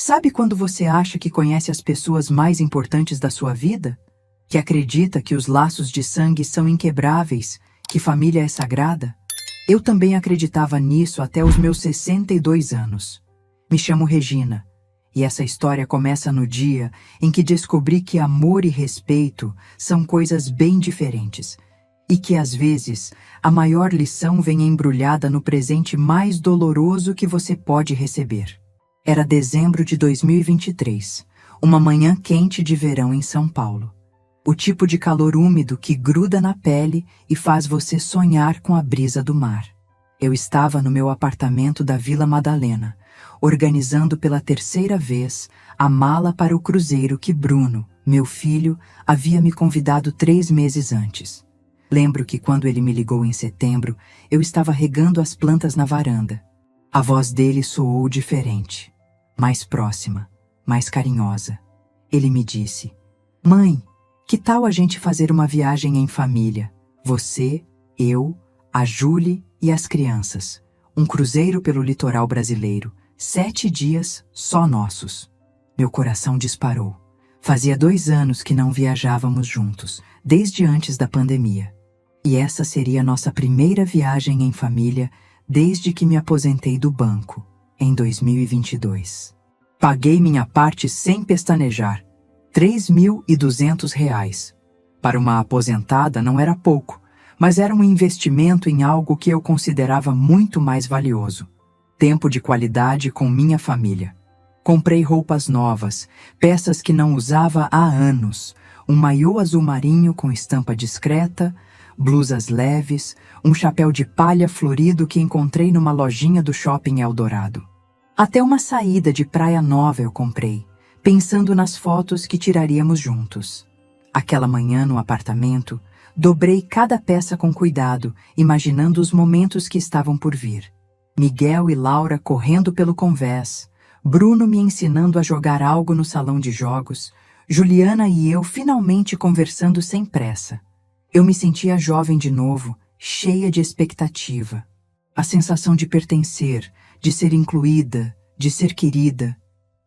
Sabe quando você acha que conhece as pessoas mais importantes da sua vida? Que acredita que os laços de sangue são inquebráveis, que família é sagrada? Eu também acreditava nisso até os meus 62 anos. Me chamo Regina, e essa história começa no dia em que descobri que amor e respeito são coisas bem diferentes, e que às vezes a maior lição vem embrulhada no presente mais doloroso que você pode receber. Era dezembro de 2023, uma manhã quente de verão em São Paulo. O tipo de calor úmido que gruda na pele e faz você sonhar com a brisa do mar. Eu estava no meu apartamento da Vila Madalena, organizando pela terceira vez a mala para o cruzeiro que Bruno, meu filho, havia me convidado 3 meses antes. Lembro que quando ele me ligou em setembro, eu estava regando as plantas na varanda. A voz dele soou diferente, mais próxima, mais carinhosa. Ele me disse: "Mãe, que tal a gente fazer uma viagem em família? Você, eu, a Julie e as crianças. Um cruzeiro pelo litoral brasileiro. 7 dias só nossos." Meu coração disparou. Fazia 2 anos que não viajávamos juntos, desde antes da pandemia. E essa seria nossa primeira viagem em família desde que me aposentei do banco, em 2022. Paguei minha parte sem pestanejar, R$ 3.200. Para uma aposentada não era pouco, mas era um investimento em algo que eu considerava muito mais valioso: tempo de qualidade com minha família. Comprei roupas novas, peças que não usava há anos, um maiô azul marinho com estampa discreta, blusas leves, um chapéu de palha florido que encontrei numa lojinha do Shopping Eldorado. Até uma saída de praia nova eu comprei, pensando nas fotos que tiraríamos juntos. Aquela manhã no apartamento, dobrei cada peça com cuidado, imaginando os momentos que estavam por vir. Miguel e Laura correndo pelo convés, Bruno me ensinando a jogar algo no salão de jogos, Juliana e eu finalmente conversando sem pressa. Eu me sentia jovem de novo, cheia de expectativa. A sensação de pertencer, de ser incluída, de ser querida,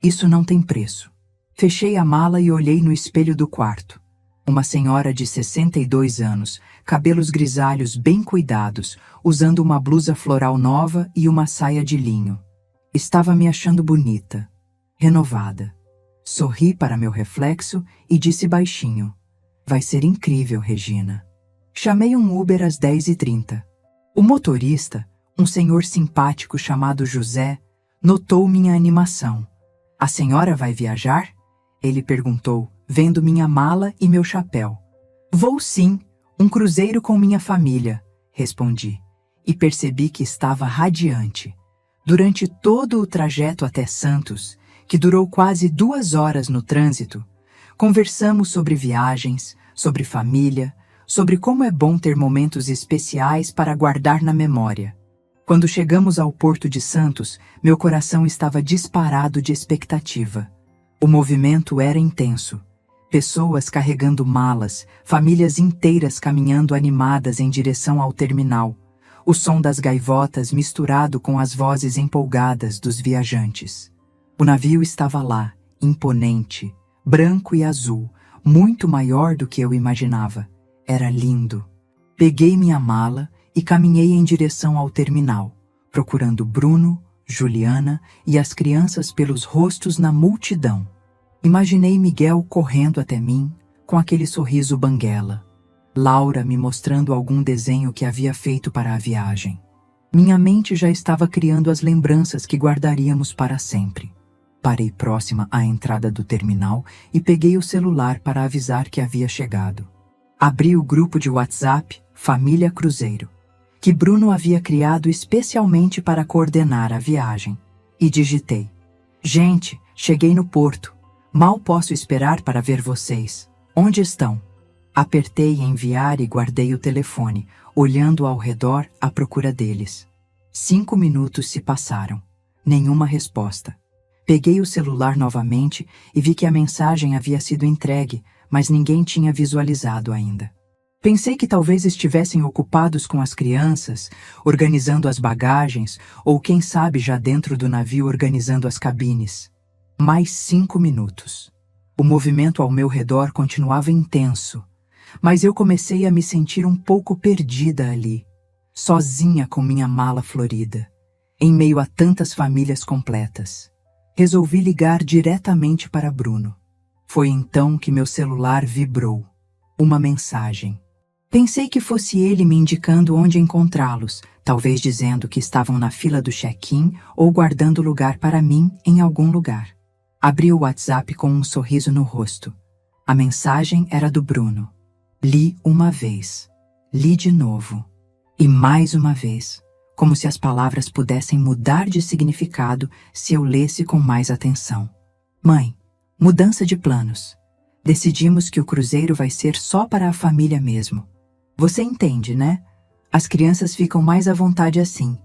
isso não tem preço. Fechei a mala e olhei no espelho do quarto. Uma senhora de 62 anos, cabelos grisalhos bem cuidados, usando uma blusa floral nova e uma saia de linho. Estava me achando bonita, renovada. Sorri para meu reflexo e disse baixinho: "Vai ser incrível, Regina." Chamei um Uber às 10h30. O motorista, um senhor simpático chamado José, notou minha animação. "A senhora vai viajar?" Ele perguntou, vendo minha mala e meu chapéu. "Vou sim, um cruzeiro com minha família", respondi, e percebi que estava radiante. Durante todo o trajeto até Santos, que durou quase 2 horas no trânsito, conversamos sobre viagens, sobre família, sobre como é bom ter momentos especiais para guardar na memória. Quando chegamos ao Porto de Santos, meu coração estava disparado de expectativa. O movimento era intenso. Pessoas carregando malas, famílias inteiras caminhando animadas em direção ao terminal. O som das gaivotas misturado com as vozes empolgadas dos viajantes. O navio estava lá, imponente, branco e azul, muito maior do que eu imaginava. Era lindo. Peguei minha mala e caminhei em direção ao terminal, procurando Bruno, Juliana e as crianças pelos rostos na multidão. Imaginei Miguel correndo até mim, com aquele sorriso banguela. Laura me mostrando algum desenho que havia feito para a viagem. Minha mente já estava criando as lembranças que guardaríamos para sempre. Parei próxima à entrada do terminal e peguei o celular para avisar que havia chegado. Abri o grupo de WhatsApp Família Cruzeiro, que Bruno havia criado especialmente para coordenar a viagem, e digitei: "Gente, cheguei no Porto. Mal posso esperar para ver vocês. Onde estão?" Apertei enviar e guardei o telefone, olhando ao redor à procura deles. 5 minutos se passaram. Nenhuma resposta. Peguei o celular novamente e vi que a mensagem havia sido entregue, mas ninguém tinha visualizado ainda. Pensei que talvez estivessem ocupados com as crianças, organizando as bagagens, ou quem sabe já dentro do navio organizando as cabines. Mais 5 minutos. O movimento ao meu redor continuava intenso, mas eu comecei a me sentir um pouco perdida ali, sozinha com minha mala florida, em meio a tantas famílias completas. Resolvi ligar diretamente para Bruno. Foi então que meu celular vibrou. Uma mensagem. Pensei que fosse ele me indicando onde encontrá-los, talvez dizendo que estavam na fila do check-in ou guardando lugar para mim em algum lugar. Abri o WhatsApp com um sorriso no rosto. A mensagem era do Bruno. Li uma vez. Li de novo. E mais uma vez, como se as palavras pudessem mudar de significado se eu lesse com mais atenção. Mãe, mudança de planos. Decidimos que o cruzeiro vai ser só para a família mesmo. Você entende, né? As crianças ficam mais à vontade assim.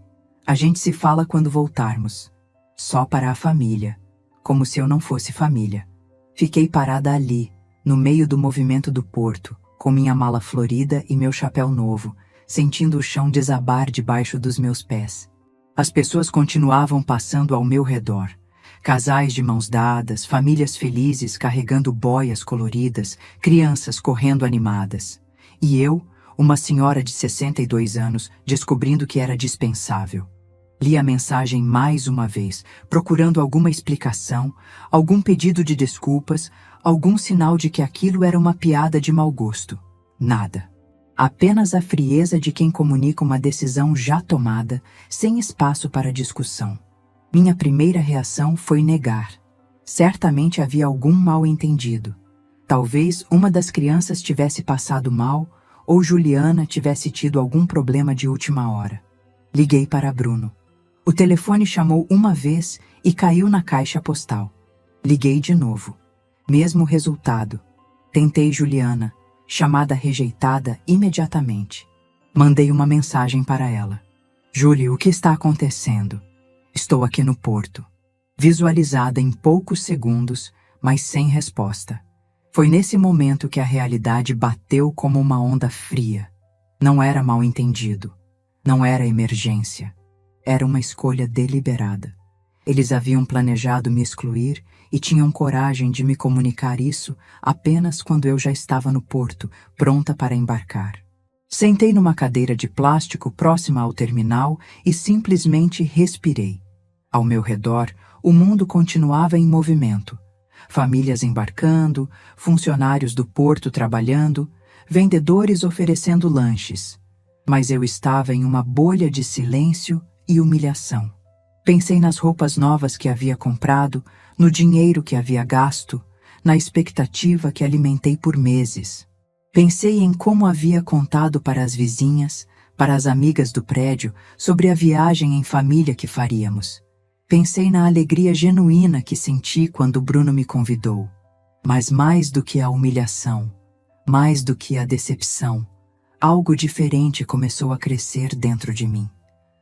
A gente se fala quando voltarmos. Só para a família. Como se eu não fosse família. Fiquei parada ali, no meio do movimento do porto, com minha mala florida e meu chapéu novo, sentindo o chão desabar debaixo dos meus pés. As pessoas continuavam passando ao meu redor. Casais de mãos dadas, famílias felizes carregando boias coloridas, crianças correndo animadas. E eu, uma senhora de 62 anos, descobrindo que era dispensável. Li a mensagem mais uma vez, procurando alguma explicação, algum pedido de desculpas, algum sinal de que aquilo era uma piada de mau gosto. Nada. Apenas a frieza de quem comunica uma decisão já tomada, sem espaço para discussão. Minha primeira reação foi negar. Certamente havia algum mal-entendido. Talvez uma das crianças tivesse passado mal, ou Juliana tivesse tido algum problema de última hora. Liguei para Bruno. O telefone chamou uma vez e caiu na caixa postal. Liguei de novo. Mesmo resultado. Tentei Juliana. Chamada rejeitada imediatamente. Mandei uma mensagem para ela. Julie, o que está acontecendo? Estou aqui no porto. Visualizada em poucos segundos, mas sem resposta. Foi nesse momento que a realidade bateu como uma onda fria. Não era mal-entendido. Não era emergência. Era uma escolha deliberada. Eles haviam planejado me excluir e tinham coragem de me comunicar isso apenas quando eu já estava no porto, pronta para embarcar. Sentei numa cadeira de plástico próxima ao terminal e simplesmente respirei. Ao meu redor, o mundo continuava em movimento. Famílias embarcando, funcionários do porto trabalhando, vendedores oferecendo lanches. Mas eu estava em uma bolha de silêncio e humilhação. Pensei nas roupas novas que havia comprado, no dinheiro que havia gasto, na expectativa que alimentei por meses. Pensei em como havia contado para as vizinhas, para as amigas do prédio, sobre a viagem em família que faríamos. Pensei na alegria genuína que senti quando Bruno me convidou. Mas mais do que a humilhação, mais do que a decepção, algo diferente começou a crescer dentro de mim.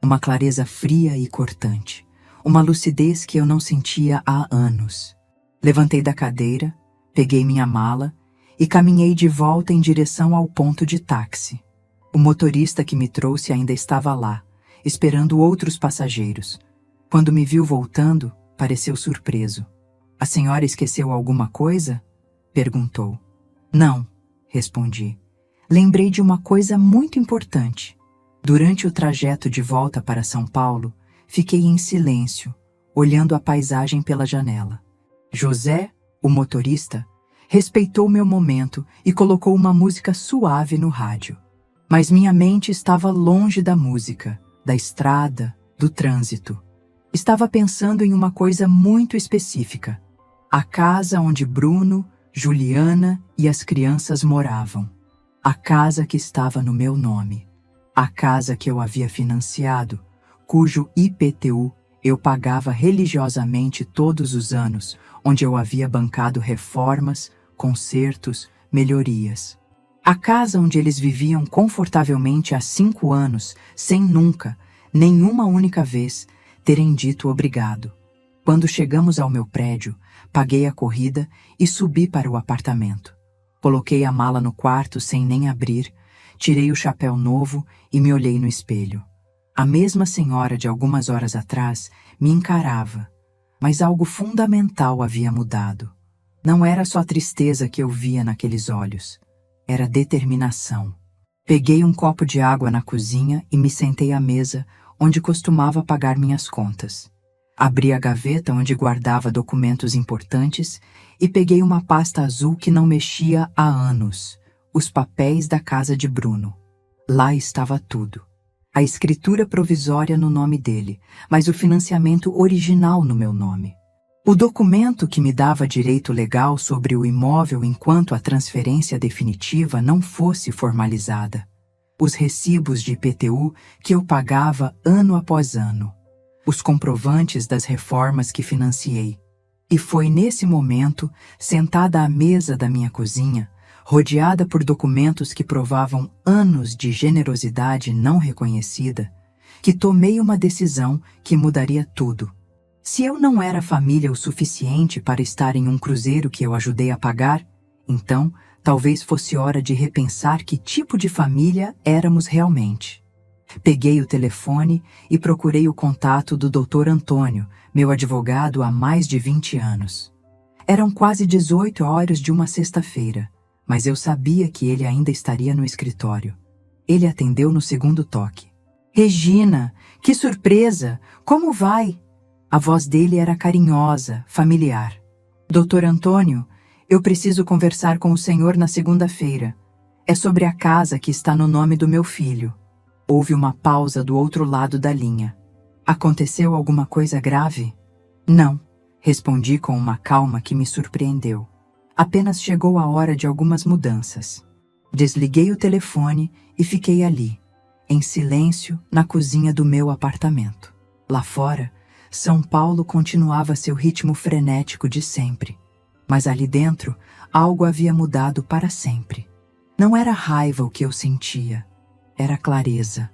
Uma clareza fria e cortante. Uma lucidez que eu não sentia há anos. Levantei da cadeira, peguei minha mala e caminhei de volta em direção ao ponto de táxi. O motorista que me trouxe ainda estava lá, esperando outros passageiros. Quando me viu voltando, pareceu surpreso. A senhora esqueceu alguma coisa? Perguntou. Não, respondi. Lembrei de uma coisa muito importante. Durante o trajeto de volta para São Paulo, fiquei em silêncio, olhando a paisagem pela janela. José, o motorista, respeitou meu momento e colocou uma música suave no rádio. Mas minha mente estava longe da música, da estrada, do trânsito. Estava pensando em uma coisa muito específica. A casa onde Bruno, Juliana e as crianças moravam. A casa que estava no meu nome. A casa que eu havia financiado, cujo IPTU eu pagava religiosamente todos os anos, onde eu havia bancado reformas, consertos, melhorias. A casa onde eles viviam confortavelmente há 5 anos, sem nunca, nenhuma única vez, terem dito obrigado. Quando chegamos ao meu prédio, paguei a corrida e subi para o apartamento. Coloquei a mala no quarto sem nem abrir, tirei o chapéu novo e me olhei no espelho. A mesma senhora de algumas horas atrás me encarava. Mas algo fundamental havia mudado. Não era só tristeza que eu via naqueles olhos. Era determinação. Peguei um copo de água na cozinha e me sentei à mesa, onde costumava pagar minhas contas. Abri a gaveta onde guardava documentos importantes e peguei uma pasta azul que não mexia há anos, os papéis da casa de Bruno. Lá estava tudo. A escritura provisória no nome dele, mas o financiamento original no meu nome. O documento que me dava direito legal sobre o imóvel enquanto a transferência definitiva não fosse formalizada. Os recibos de IPTU que eu pagava ano após ano. Os comprovantes das reformas que financiei. E foi nesse momento, sentada à mesa da minha cozinha, rodeada por documentos que provavam anos de generosidade não reconhecida, que tomei uma decisão que mudaria tudo. Se eu não era família o suficiente para estar em um cruzeiro que eu ajudei a pagar, então talvez fosse hora de repensar que tipo de família éramos realmente. Peguei o telefone e procurei o contato do Dr. Antônio, meu advogado há mais de 20 anos. Eram quase 18 horas de uma sexta-feira, mas eu sabia que ele ainda estaria no escritório. Ele atendeu no segundo toque. Regina, que surpresa! Como vai? A voz dele era carinhosa, familiar. Dr. Antônio, eu preciso conversar com o senhor na segunda-feira. É sobre a casa que está no nome do meu filho. Houve uma pausa do outro lado da linha. Aconteceu alguma coisa grave? Não, respondi com uma calma que me surpreendeu. Apenas chegou a hora de algumas mudanças. Desliguei o telefone e fiquei ali, em silêncio, na cozinha do meu apartamento. Lá fora, São Paulo continuava seu ritmo frenético de sempre. Mas ali dentro, algo havia mudado para sempre. Não era raiva o que eu sentia. Era clareza.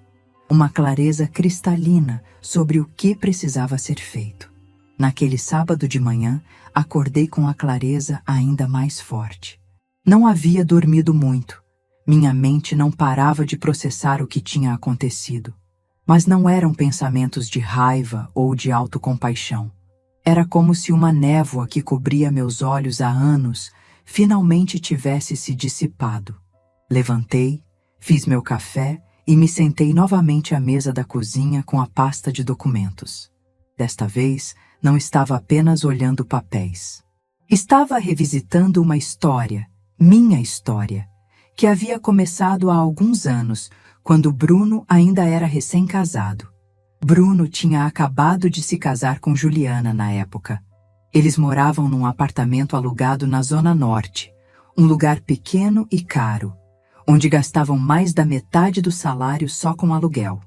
Uma clareza cristalina sobre o que precisava ser feito. Naquele sábado de manhã, acordei com a clareza ainda mais forte. Não havia dormido muito. Minha mente não parava de processar o que tinha acontecido. Mas não eram pensamentos de raiva ou de autocompaixão. Era como se uma névoa que cobria meus olhos há anos finalmente tivesse se dissipado. Levantei, fiz meu café e me sentei novamente à mesa da cozinha com a pasta de documentos. Desta vez, não estava apenas olhando papéis. Estava revisitando uma história, minha história, que havia começado há alguns anos, quando Bruno ainda era recém-casado. Bruno tinha acabado de se casar com Juliana na época. Eles moravam num apartamento alugado na Zona Norte, um lugar pequeno e caro, onde gastavam mais da metade do salário só com aluguel.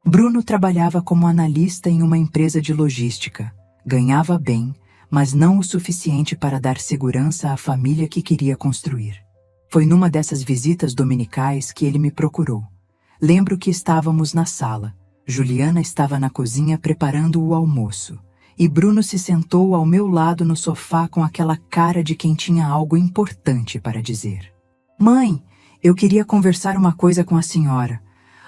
Bruno trabalhava como analista em uma empresa de logística. Ganhava bem, mas não o suficiente para dar segurança à família que queria construir. Foi numa dessas visitas dominicais que ele me procurou. Lembro que estávamos na sala. Juliana estava na cozinha preparando o almoço. E Bruno se sentou ao meu lado no sofá com aquela cara de quem tinha algo importante para dizer. Mãe, eu queria conversar uma coisa com a senhora.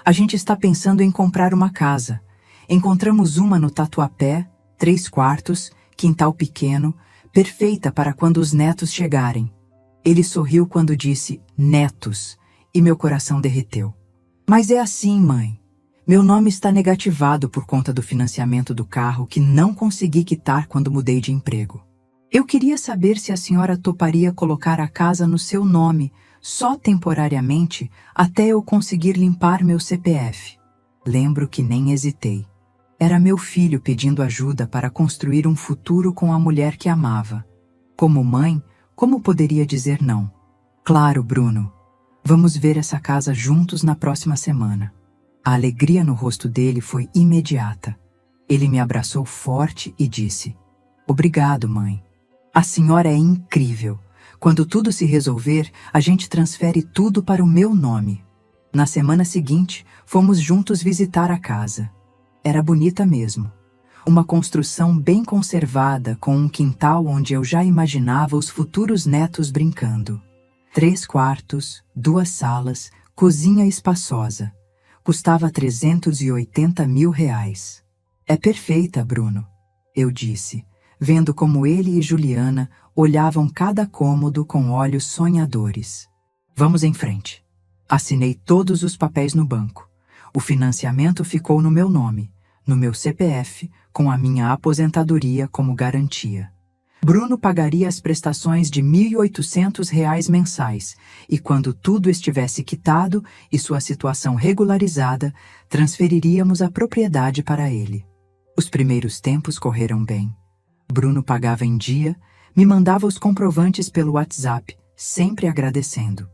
A gente está pensando em comprar uma casa. Encontramos uma no Tatuapé, 3 quartos, quintal pequeno, perfeita para quando os netos chegarem. Ele sorriu quando disse netos, e meu coração derreteu. Mas é assim, mãe. Meu nome está negativado por conta do financiamento do carro que não consegui quitar quando mudei de emprego. Eu queria saber se a senhora toparia colocar a casa no seu nome, só temporariamente, até eu conseguir limpar meu CPF. Lembro que nem hesitei. Era meu filho pedindo ajuda para construir um futuro com a mulher que amava. Como mãe, como poderia dizer não? Claro, Bruno. Vamos ver essa casa juntos na próxima semana. A alegria no rosto dele foi imediata. Ele me abraçou forte e disse: Obrigado, mãe. A senhora é incrível. Quando tudo se resolver, a gente transfere tudo para o meu nome. Na semana seguinte, fomos juntos visitar a casa. Era bonita mesmo. Uma construção bem conservada com um quintal onde eu já imaginava os futuros netos brincando. 3 quartos, 2 salas, cozinha espaçosa. Custava R$380 mil. É perfeita, Bruno, eu disse, vendo como ele e Juliana olhavam cada cômodo com olhos sonhadores. Vamos em frente. Assinei todos os papéis no banco. O financiamento ficou no meu nome, no meu CPF, com a minha aposentadoria como garantia. Bruno pagaria as prestações de R$ 1.800 mensais e, quando tudo estivesse quitado e sua situação regularizada, transferiríamos a propriedade para ele. Os primeiros tempos correram bem. Bruno pagava em dia, me mandava os comprovantes pelo WhatsApp, sempre agradecendo.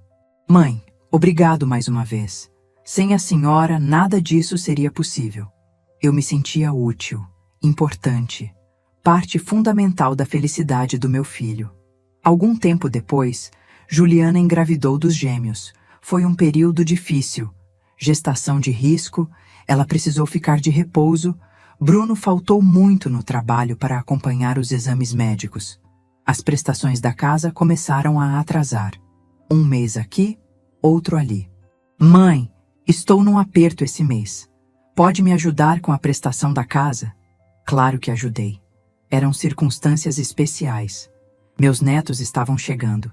Mãe, obrigado mais uma vez. Sem a senhora, nada disso seria possível. Eu me sentia útil, importante, parte fundamental da felicidade do meu filho. Algum tempo depois, Juliana engravidou dos gêmeos. Foi um período difícil. Gestação de risco, ela precisou ficar de repouso. Bruno faltou muito no trabalho para acompanhar os exames médicos. As prestações da casa começaram a atrasar. Um mês aqui, outro ali. Mãe, estou num aperto esse mês. Pode me ajudar com a prestação da casa? Claro que ajudei. Eram circunstâncias especiais. Meus netos estavam chegando.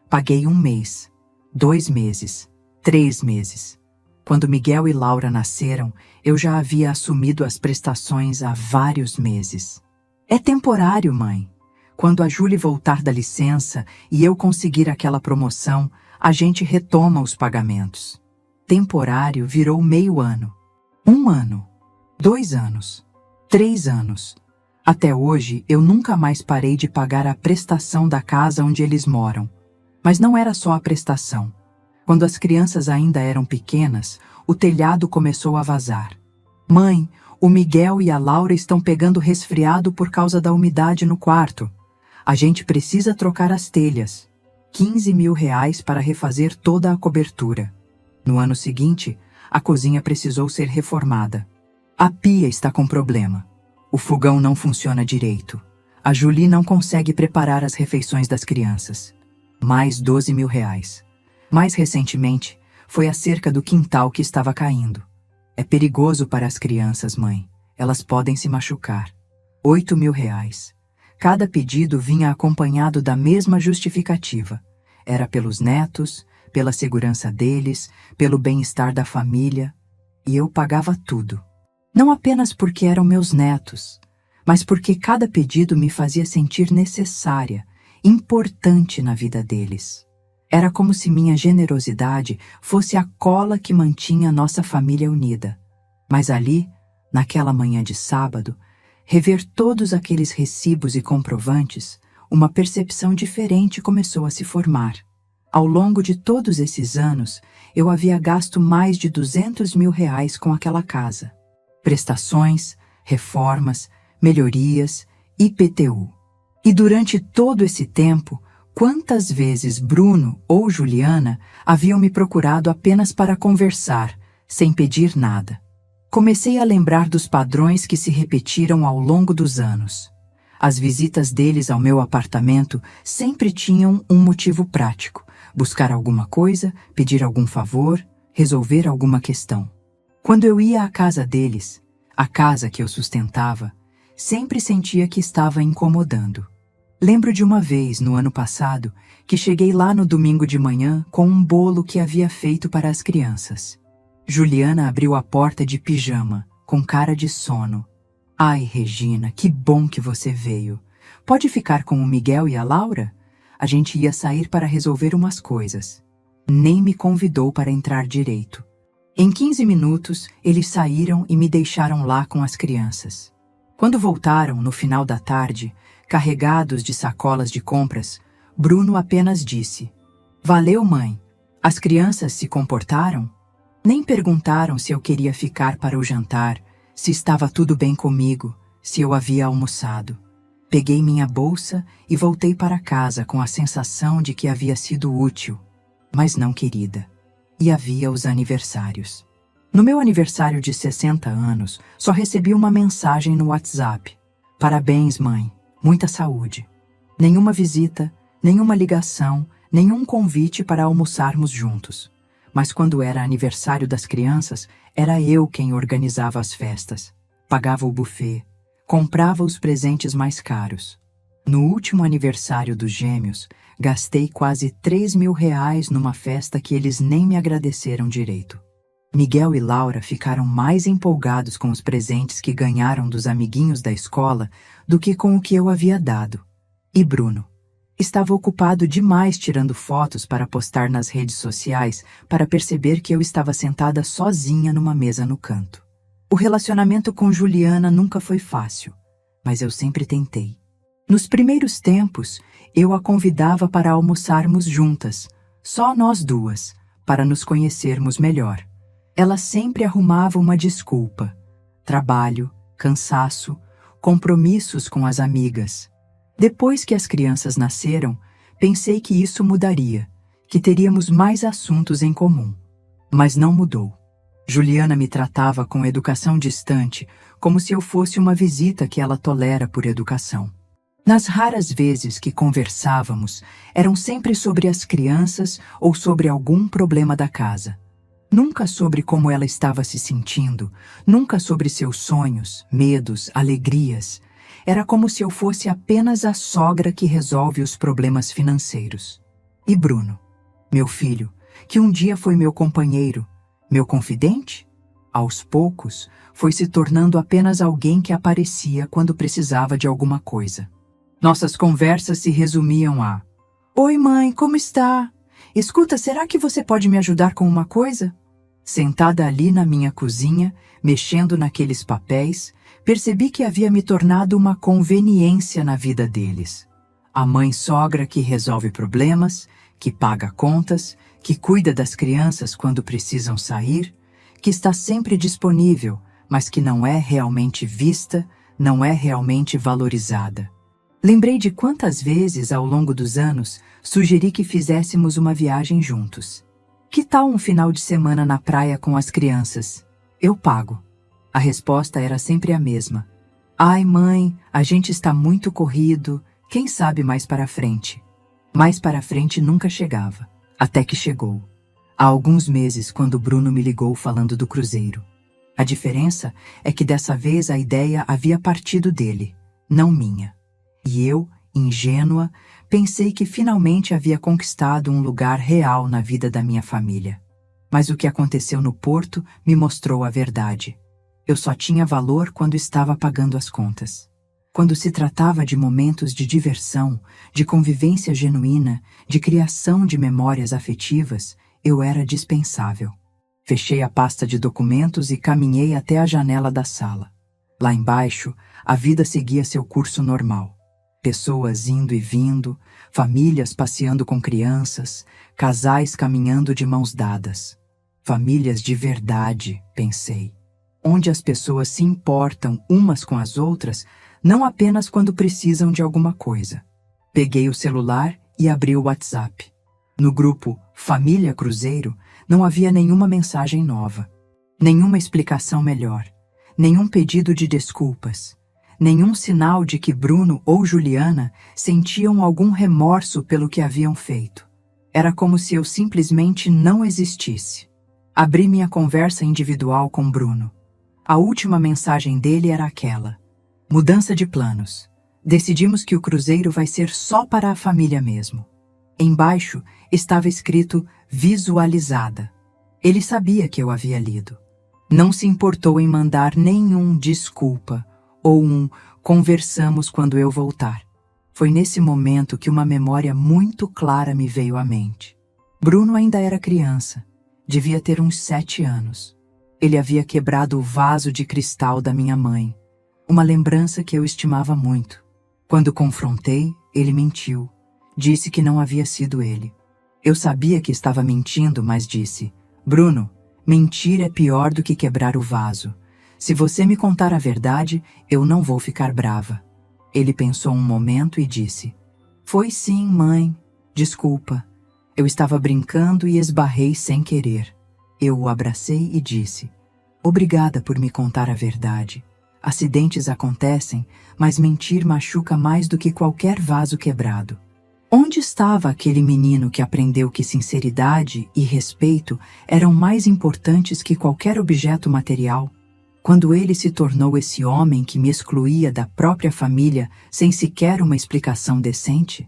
Paguei 1 mês, 2 meses, 3 meses. Quando Miguel e Laura nasceram, eu já havia assumido as prestações há vários meses. É temporário, mãe. Quando a Júlia voltar da licença e eu conseguir aquela promoção, a gente retoma os pagamentos. Temporário virou meio ano. 1 ano. 2 anos. 3 anos. Até hoje, eu nunca mais parei de pagar a prestação da casa onde eles moram. Mas não era só a prestação. Quando as crianças ainda eram pequenas, o telhado começou a vazar. Mãe, o Miguel e a Laura estão pegando resfriado por causa da umidade no quarto. A gente precisa trocar as telhas. R$ 15.000 para refazer toda a cobertura. No ano seguinte, a cozinha precisou ser reformada. A pia está com problema. O fogão não funciona direito. A Julie não consegue preparar as refeições das crianças. Mais R$ 12.000. Mais recentemente, foi a cerca do quintal que estava caindo. É perigoso para as crianças, mãe. Elas podem se machucar. R$ 8.000. Cada pedido vinha acompanhado da mesma justificativa. Era pelos netos, pela segurança deles, pelo bem-estar da família. E eu pagava tudo. Não apenas porque eram meus netos, mas porque cada pedido me fazia sentir necessária, importante na vida deles. Era como se minha generosidade fosse a cola que mantinha nossa família unida. Mas ali, naquela manhã de sábado, rever todos aqueles recibos e comprovantes, uma percepção diferente começou a se formar. Ao longo de todos esses anos, eu havia gasto mais de R$ 200.000 com aquela casa. Prestações, reformas, melhorias, IPTU. E durante todo esse tempo, quantas vezes Bruno ou Juliana haviam me procurado apenas para conversar, sem pedir nada. Comecei a lembrar dos padrões que se repetiram ao longo dos anos. As visitas deles ao meu apartamento sempre tinham um motivo prático: buscar alguma coisa, pedir algum favor, resolver alguma questão. Quando eu ia à casa deles, a casa que eu sustentava, sempre sentia que estava incomodando. Lembro de uma vez, no ano passado, que cheguei lá no domingo de manhã com um bolo que havia feito para as crianças. Juliana abriu a porta de pijama, com cara de sono. Ai, Regina, que bom que você veio. Pode ficar com o Miguel e a Laura? A gente ia sair para resolver umas coisas. Nem me convidou para entrar direito. Em 15 minutos, eles saíram e me deixaram lá com as crianças. Quando voltaram, no final da tarde, carregados de sacolas de compras, Bruno apenas disse: "Valeu, mãe. As crianças se comportaram?" Nem perguntaram se eu queria ficar para o jantar, se estava tudo bem comigo, se eu havia almoçado. Peguei minha bolsa e voltei para casa com a sensação de que havia sido útil, mas não querida. E havia os aniversários. No meu aniversário de 60 anos, só recebi uma mensagem no WhatsApp: "Parabéns, mãe. Muita saúde." Nenhuma visita, nenhuma ligação, nenhum convite para almoçarmos juntos. Mas quando era aniversário das crianças, era eu quem organizava as festas. Pagava o buffet, Comprava os presentes mais caros. No último aniversário dos gêmeos, gastei quase R$ 3.000 numa festa que eles nem me agradeceram direito. Miguel e Laura ficaram mais empolgados com os presentes que ganharam dos amiguinhos da escola do que com o que eu havia dado. E Bruno estava ocupado demais tirando fotos para postar nas redes sociais para perceber que eu estava sentada sozinha numa mesa no canto. O relacionamento com Juliana nunca foi fácil, mas eu sempre tentei. Nos primeiros tempos, eu a convidava para almoçarmos juntas, só nós duas, para nos conhecermos melhor. Ela sempre arrumava uma desculpa: trabalho, cansaço, compromissos com as amigas. Depois que as crianças nasceram, pensei que isso mudaria, que teríamos mais assuntos em comum. Mas não mudou. Juliana me tratava com educação distante, como se eu fosse uma visita que ela tolera por educação. Nas raras vezes que conversávamos, eram sempre sobre as crianças ou sobre algum problema da casa. Nunca sobre como ela estava se sentindo, nunca sobre seus sonhos, medos, alegrias. Era como se eu fosse apenas a sogra que resolve os problemas financeiros. E Bruno, meu filho, que um dia foi meu companheiro, meu confidente, aos poucos foi se tornando apenas alguém que aparecia quando precisava de alguma coisa. Nossas conversas se resumiam a: "Oi, mãe, como está? Escuta, será que você pode me ajudar com uma coisa?" Sentada ali na minha cozinha, mexendo naqueles papéis, percebi que havia me tornado uma conveniência na vida deles. A mãe sogra que resolve problemas, que paga contas, que cuida das crianças quando precisam sair, que está sempre disponível, mas que não é realmente vista, não é realmente valorizada. Lembrei de quantas vezes, ao longo dos anos, sugeri que fizéssemos uma viagem juntos. Que tal um final de semana na praia com as crianças? Eu pago. A resposta era sempre a mesma. Ai, mãe, a gente está muito corrido, quem sabe mais para frente. Mais para frente nunca chegava, até que chegou. Há alguns meses, quando Bruno me ligou falando do cruzeiro. A diferença é que dessa vez a ideia havia partido dele, não minha. E eu, ingênua, pensei que finalmente havia conquistado um lugar real na vida da minha família. Mas o que aconteceu no porto me mostrou a verdade. Eu só tinha valor quando estava pagando as contas. Quando se tratava de momentos de diversão, de convivência genuína, de criação de memórias afetivas, eu era dispensável. Fechei a pasta de documentos e caminhei até a janela da sala. Lá embaixo, a vida seguia seu curso normal. Pessoas indo e vindo, famílias passeando com crianças, casais caminhando de mãos dadas. Famílias de verdade, pensei. Onde as pessoas se importam umas com as outras, não apenas quando precisam de alguma coisa. Peguei o celular e abri o WhatsApp. No grupo Família Cruzeiro não havia nenhuma mensagem nova, nenhuma explicação melhor, nenhum pedido de desculpas. Nenhum sinal de que Bruno ou Juliana sentiam algum remorso pelo que haviam feito. Era como se eu simplesmente não existisse. Abri minha conversa individual com Bruno. A última mensagem dele era aquela: mudança de planos. Decidimos que o cruzeiro vai ser só para a família mesmo. Embaixo estava escrito visualizada. Ele sabia que eu havia lido. Não se importou em mandar nenhum desculpa ou conversamos quando eu voltar. Foi nesse momento que uma memória muito clara me veio à mente. Bruno ainda era criança, devia ter uns 7 anos. Ele havia quebrado o vaso de cristal da minha mãe, uma lembrança que eu estimava muito. Quando confrontei, ele mentiu. Disse que não havia sido ele. Eu sabia que estava mentindo, mas disse: Bruno, mentir é pior do que quebrar o vaso. Se você me contar a verdade, eu não vou ficar brava. Ele pensou um momento e disse: Foi sim, mãe. Desculpa. Eu estava brincando e esbarrei sem querer. Eu o abracei e disse: Obrigada por me contar a verdade. Acidentes acontecem, mas mentir machuca mais do que qualquer vaso quebrado. Onde estava aquele menino que aprendeu que sinceridade e respeito eram mais importantes que qualquer objeto material? Quando ele se tornou esse homem que me excluía da própria família sem sequer uma explicação decente,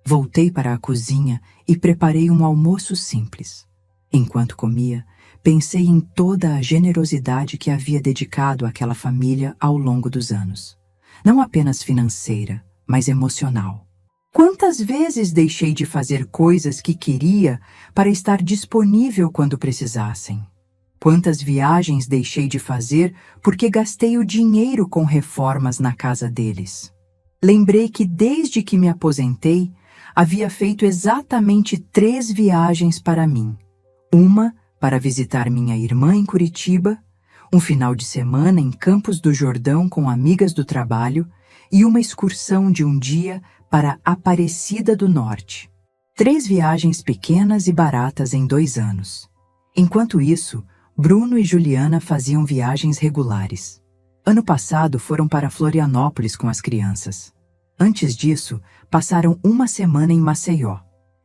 voltei para a cozinha e preparei um almoço simples. Enquanto comia, pensei em toda a generosidade que havia dedicado àquela família ao longo dos anos. Não apenas financeira, mas emocional. Quantas vezes deixei de fazer coisas que queria para estar disponível quando precisassem? Quantas viagens deixei de fazer porque gastei o dinheiro com reformas na casa deles? Lembrei que desde que me aposentei, havia feito exatamente 3 viagens para mim. Uma para visitar minha irmã em Curitiba, um final de semana em Campos do Jordão com amigas do trabalho e uma excursão de um dia para Aparecida do Norte. 3 viagens pequenas e baratas em 2 anos. Enquanto isso, Bruno e Juliana faziam viagens regulares. Ano passado foram para Florianópolis com as crianças. Antes disso, passaram uma semana em Maceió.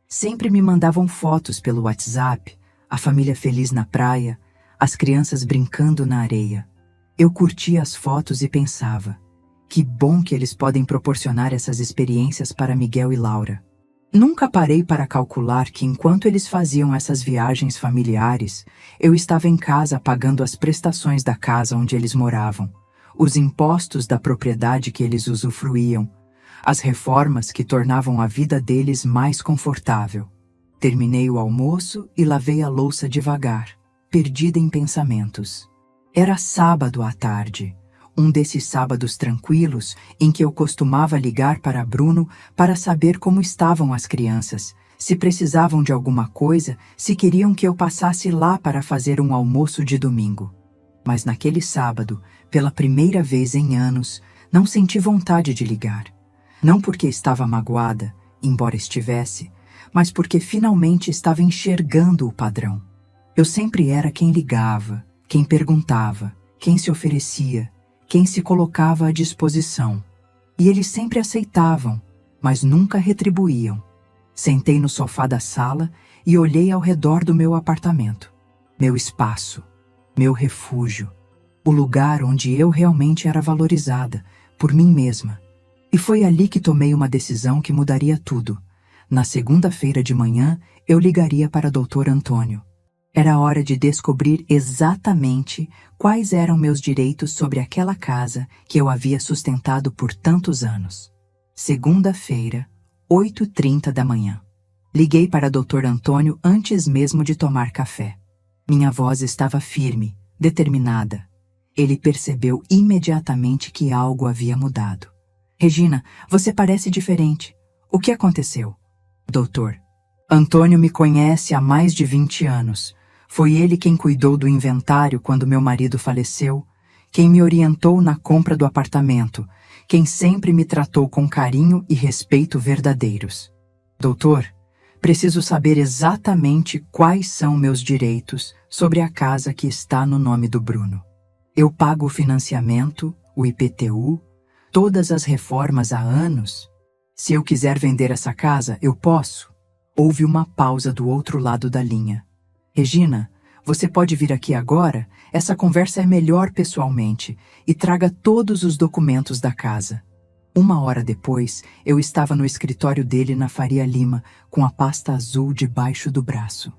Sempre me mandavam fotos pelo WhatsApp, a família feliz na praia, as crianças brincando na areia. Eu curtia as fotos e pensava, que bom que eles podem proporcionar essas experiências para Miguel e Laura. Nunca parei para calcular que enquanto eles faziam essas viagens familiares, eu estava em casa pagando as prestações da casa onde eles moravam, os impostos da propriedade que eles usufruíam, as reformas que tornavam a vida deles mais confortável. Terminei o almoço e lavei a louça devagar, perdida em pensamentos. Era sábado à tarde, um desses sábados tranquilos em que eu costumava ligar para Bruno para saber como estavam as crianças, se precisavam de alguma coisa, se queriam que eu passasse lá para fazer um almoço de domingo. Mas naquele sábado, pela primeira vez em anos, não senti vontade de ligar. Não porque estava magoada, embora estivesse, mas porque finalmente estava enxergando o padrão. Eu sempre era quem ligava, quem perguntava, quem se oferecia, quem se colocava à disposição. E eles sempre aceitavam, mas nunca retribuíam. Sentei no sofá da sala e olhei ao redor do meu apartamento. Meu espaço, meu refúgio, o lugar onde eu realmente era valorizada, por mim mesma. E foi ali que tomei uma decisão que mudaria tudo. Na segunda-feira de manhã, eu ligaria para Dr. Antônio. Era hora de descobrir exatamente quais eram meus direitos sobre aquela casa que eu havia sustentado por tantos anos. Segunda-feira, 8h30 da manhã. Liguei para Dr. Antônio antes mesmo de tomar café. Minha voz estava firme, determinada. Ele percebeu imediatamente que algo havia mudado. Regina, você parece diferente. O que aconteceu? Doutor, Antônio me conhece há mais de 20 anos. Foi ele quem cuidou do inventário quando meu marido faleceu, quem me orientou na compra do apartamento, quem sempre me tratou com carinho e respeito verdadeiros. Doutor, preciso saber exatamente quais são meus direitos sobre a casa que está no nome do Bruno. Eu pago o financiamento, o IPTU, todas as reformas há anos. Se eu quiser vender essa casa, eu posso. Houve uma pausa do outro lado da linha. Regina, você pode vir aqui agora? Essa conversa é melhor pessoalmente e traga todos os documentos da casa. 1 hora depois, eu estava no escritório dele na Faria Lima, com a pasta azul debaixo do braço.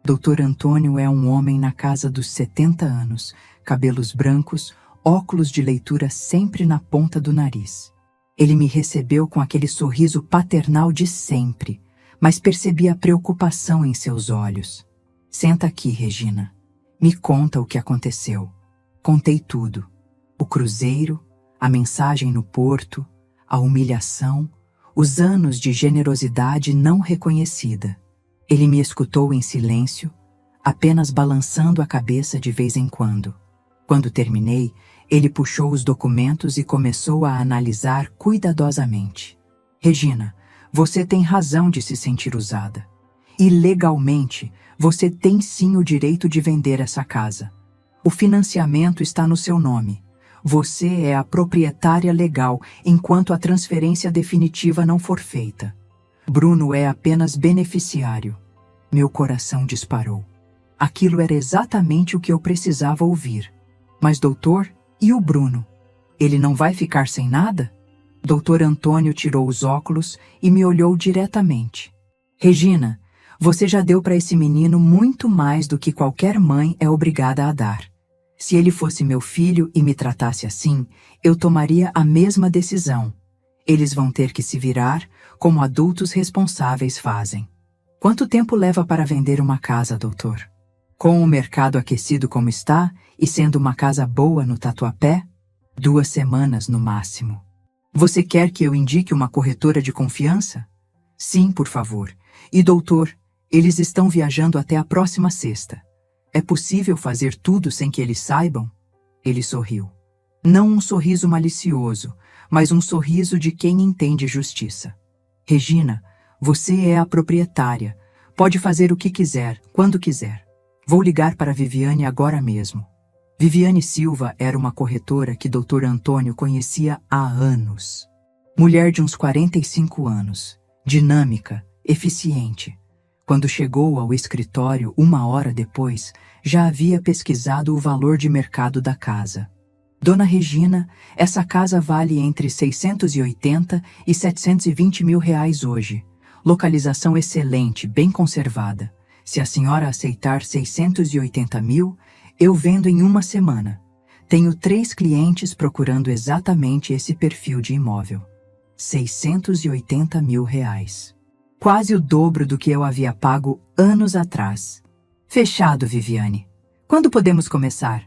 Dr. Antônio é um homem na casa dos 70 anos, cabelos brancos, óculos de leitura sempre na ponta do nariz. Ele me recebeu com aquele sorriso paternal de sempre, mas percebi a preocupação em seus olhos. Senta aqui, Regina. Me conta o que aconteceu. Contei tudo. O cruzeiro, a mensagem no porto, a humilhação, os anos de generosidade não reconhecida. Ele me escutou em silêncio, apenas balançando a cabeça de vez em quando. Quando terminei, ele puxou os documentos e começou a analisar cuidadosamente. Regina, você tem razão de se sentir usada. E legalmente, você tem sim o direito de vender essa casa. O financiamento está no seu nome. Você é a proprietária legal enquanto a transferência definitiva não for feita. Bruno é apenas beneficiário. Meu coração disparou. Aquilo era exatamente o que eu precisava ouvir. Mas, doutor, E o Bruno? Ele não vai ficar sem nada? Dr. Antônio tirou os óculos e me olhou diretamente. Regina, você já deu para esse menino muito mais do que qualquer mãe é obrigada a dar. Se ele fosse meu filho e me tratasse assim, eu tomaria a mesma decisão. Eles vão ter que se virar como adultos responsáveis fazem. Quanto tempo leva para vender uma casa, doutor? Com o mercado aquecido como está e sendo uma casa boa no Tatuapé? 2 semanas no máximo. Você quer que eu indique uma corretora de confiança? Sim, por favor. E doutor, eles estão viajando até a próxima sexta. É possível fazer tudo sem que eles saibam? Ele sorriu. Não um sorriso malicioso, mas um sorriso de quem entende justiça. Regina, você é a proprietária. Pode fazer o que quiser, quando quiser. Vou ligar para Viviane agora mesmo. Viviane Silva era uma corretora que Dr. Antônio conhecia há anos. Mulher de uns 45 anos, dinâmica, eficiente. Quando chegou ao escritório 1 hora depois, já havia pesquisado o valor de mercado da casa. Dona Regina, essa casa vale entre 680 e 720 mil reais hoje. Localização excelente, bem conservada. Se a senhora aceitar 680 mil, eu vendo em 1 semana. Tenho 3 clientes procurando exatamente esse perfil de imóvel. 680 mil reais. Quase o dobro do que eu havia pago anos atrás. Fechado, Viviane. Quando podemos começar?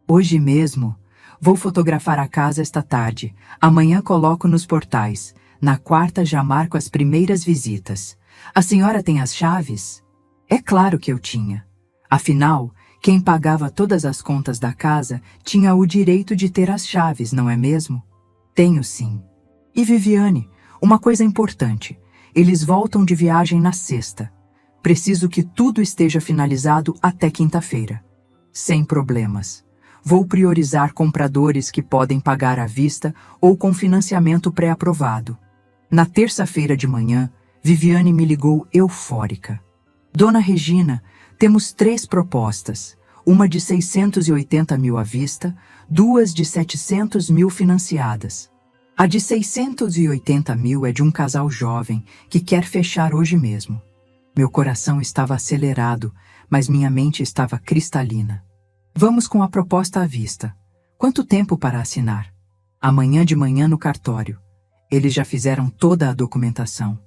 Hoje mesmo. Vou fotografar a casa esta tarde. Amanhã coloco nos portais. Na quarta já marco as primeiras visitas. A senhora tem as chaves? É claro que eu tinha. Afinal, quem pagava todas as contas da casa tinha o direito de ter as chaves, não é mesmo? Tenho sim. E Viviane, uma coisa importante. Eles voltam de viagem na sexta. Preciso que tudo esteja finalizado até quinta-feira. Sem problemas. Vou priorizar compradores que podem pagar à vista ou com financiamento pré-aprovado. Na terça-feira de manhã, Viviane me ligou eufórica. Dona Regina, temos 3 propostas. Uma de 680 mil à vista, 2 de 700 mil financiadas. A de 680 mil é de um casal jovem que quer fechar hoje mesmo. Meu coração estava acelerado, mas minha mente estava cristalina. Vamos com a proposta à vista. Quanto tempo para assinar? Amanhã de manhã no cartório. Eles já fizeram toda a documentação.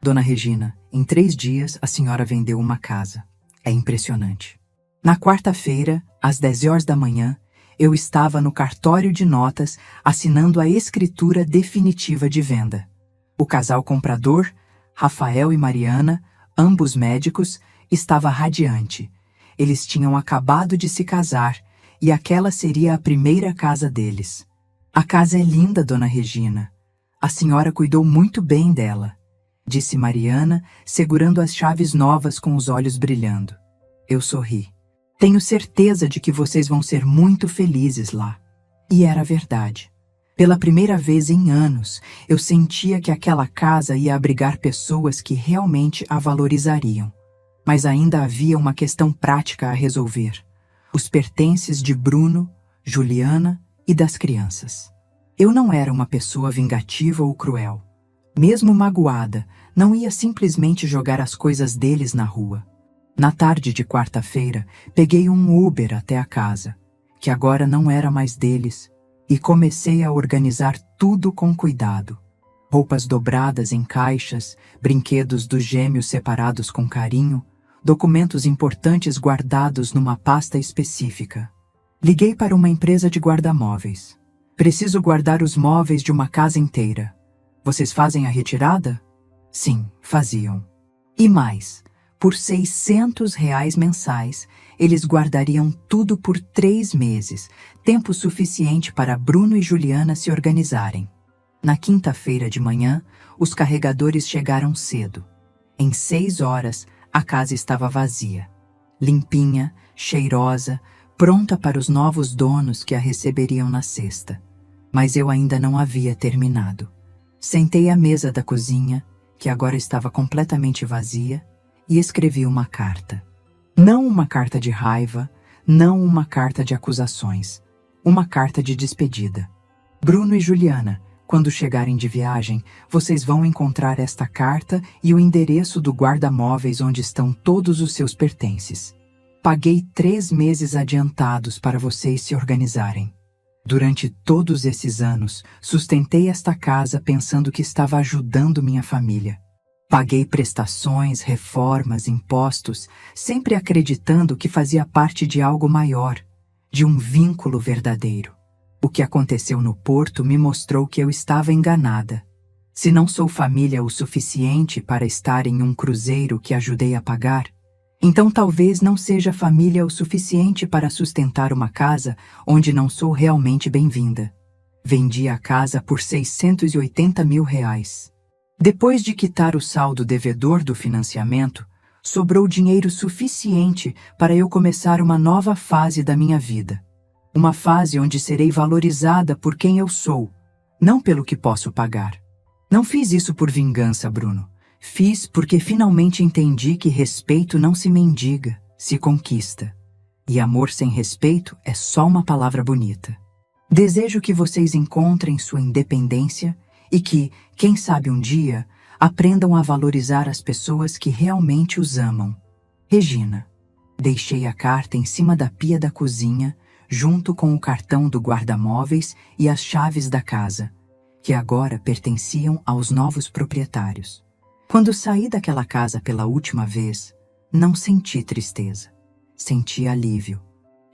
Dona Regina, em 3 dias a senhora vendeu uma casa. É impressionante. Na quarta-feira, às 10 horas da manhã, eu estava no cartório de notas assinando a escritura definitiva de venda. O casal comprador, Rafael e Mariana, ambos médicos, estava radiante. Eles tinham acabado de se casar e aquela seria a primeira casa deles. A casa é linda, Dona Regina. A senhora cuidou muito bem dela, disse Mariana, segurando as chaves novas com os olhos brilhando. Eu sorri. Tenho certeza de que vocês vão ser muito felizes lá. E era verdade. Pela primeira vez em anos, eu sentia que aquela casa ia abrigar pessoas que realmente a valorizariam. Mas ainda havia uma questão prática a resolver. Os pertences de Bruno, Juliana e das crianças. Eu não era uma pessoa vingativa ou cruel. Mesmo magoada, não ia simplesmente jogar as coisas deles na rua. Na tarde de quarta-feira, peguei um Uber até a casa, que agora não era mais deles, e comecei a organizar tudo com cuidado. Roupas dobradas em caixas, brinquedos dos gêmeos separados com carinho, documentos importantes guardados numa pasta específica. Liguei para uma empresa de guarda-móveis. Preciso guardar os móveis de uma casa inteira. Vocês fazem a retirada? Sim, faziam. E mais, por R$ 600 mensais, eles guardariam tudo por 3 meses, tempo suficiente para Bruno e Juliana se organizarem. Na quinta-feira de manhã, os carregadores chegaram cedo. Em 6 horas, a casa estava vazia. Limpinha, cheirosa, pronta para os novos donos que a receberiam na sexta. Mas eu ainda não havia terminado. Sentei à mesa da cozinha, que agora estava completamente vazia, e escrevi uma carta. Não uma carta de raiva, não uma carta de acusações. Uma carta de despedida. Bruno e Juliana, quando chegarem de viagem, vocês vão encontrar esta carta e o endereço do guarda-móveis onde estão todos os seus pertences. Paguei 3 meses adiantados para vocês se organizarem. Durante todos esses anos, sustentei esta casa pensando que estava ajudando minha família. Paguei prestações, reformas, impostos, sempre acreditando que fazia parte de algo maior, de um vínculo verdadeiro. O que aconteceu no Porto me mostrou que eu estava enganada. Se não sou família o suficiente para estar em um cruzeiro que ajudei a pagar, então talvez não seja família o suficiente para sustentar uma casa onde não sou realmente bem-vinda. Vendi a casa por R$680 mil. Depois de quitar o saldo devedor do financiamento, sobrou dinheiro suficiente para eu começar uma nova fase da minha vida. Uma fase onde serei valorizada por quem eu sou, não pelo que posso pagar. Não fiz isso por vingança, Bruno. Fiz porque finalmente entendi que respeito não se mendiga, se conquista. E amor sem respeito é só uma palavra bonita. Desejo que vocês encontrem sua independência e que, quem sabe um dia, aprendam a valorizar as pessoas que realmente os amam. Regina. Deixei a carta em cima da pia da cozinha, junto com o cartão do guarda-móveis e as chaves da casa, que agora pertenciam aos novos proprietários. Quando saí daquela casa pela última vez, não senti tristeza. Senti alívio.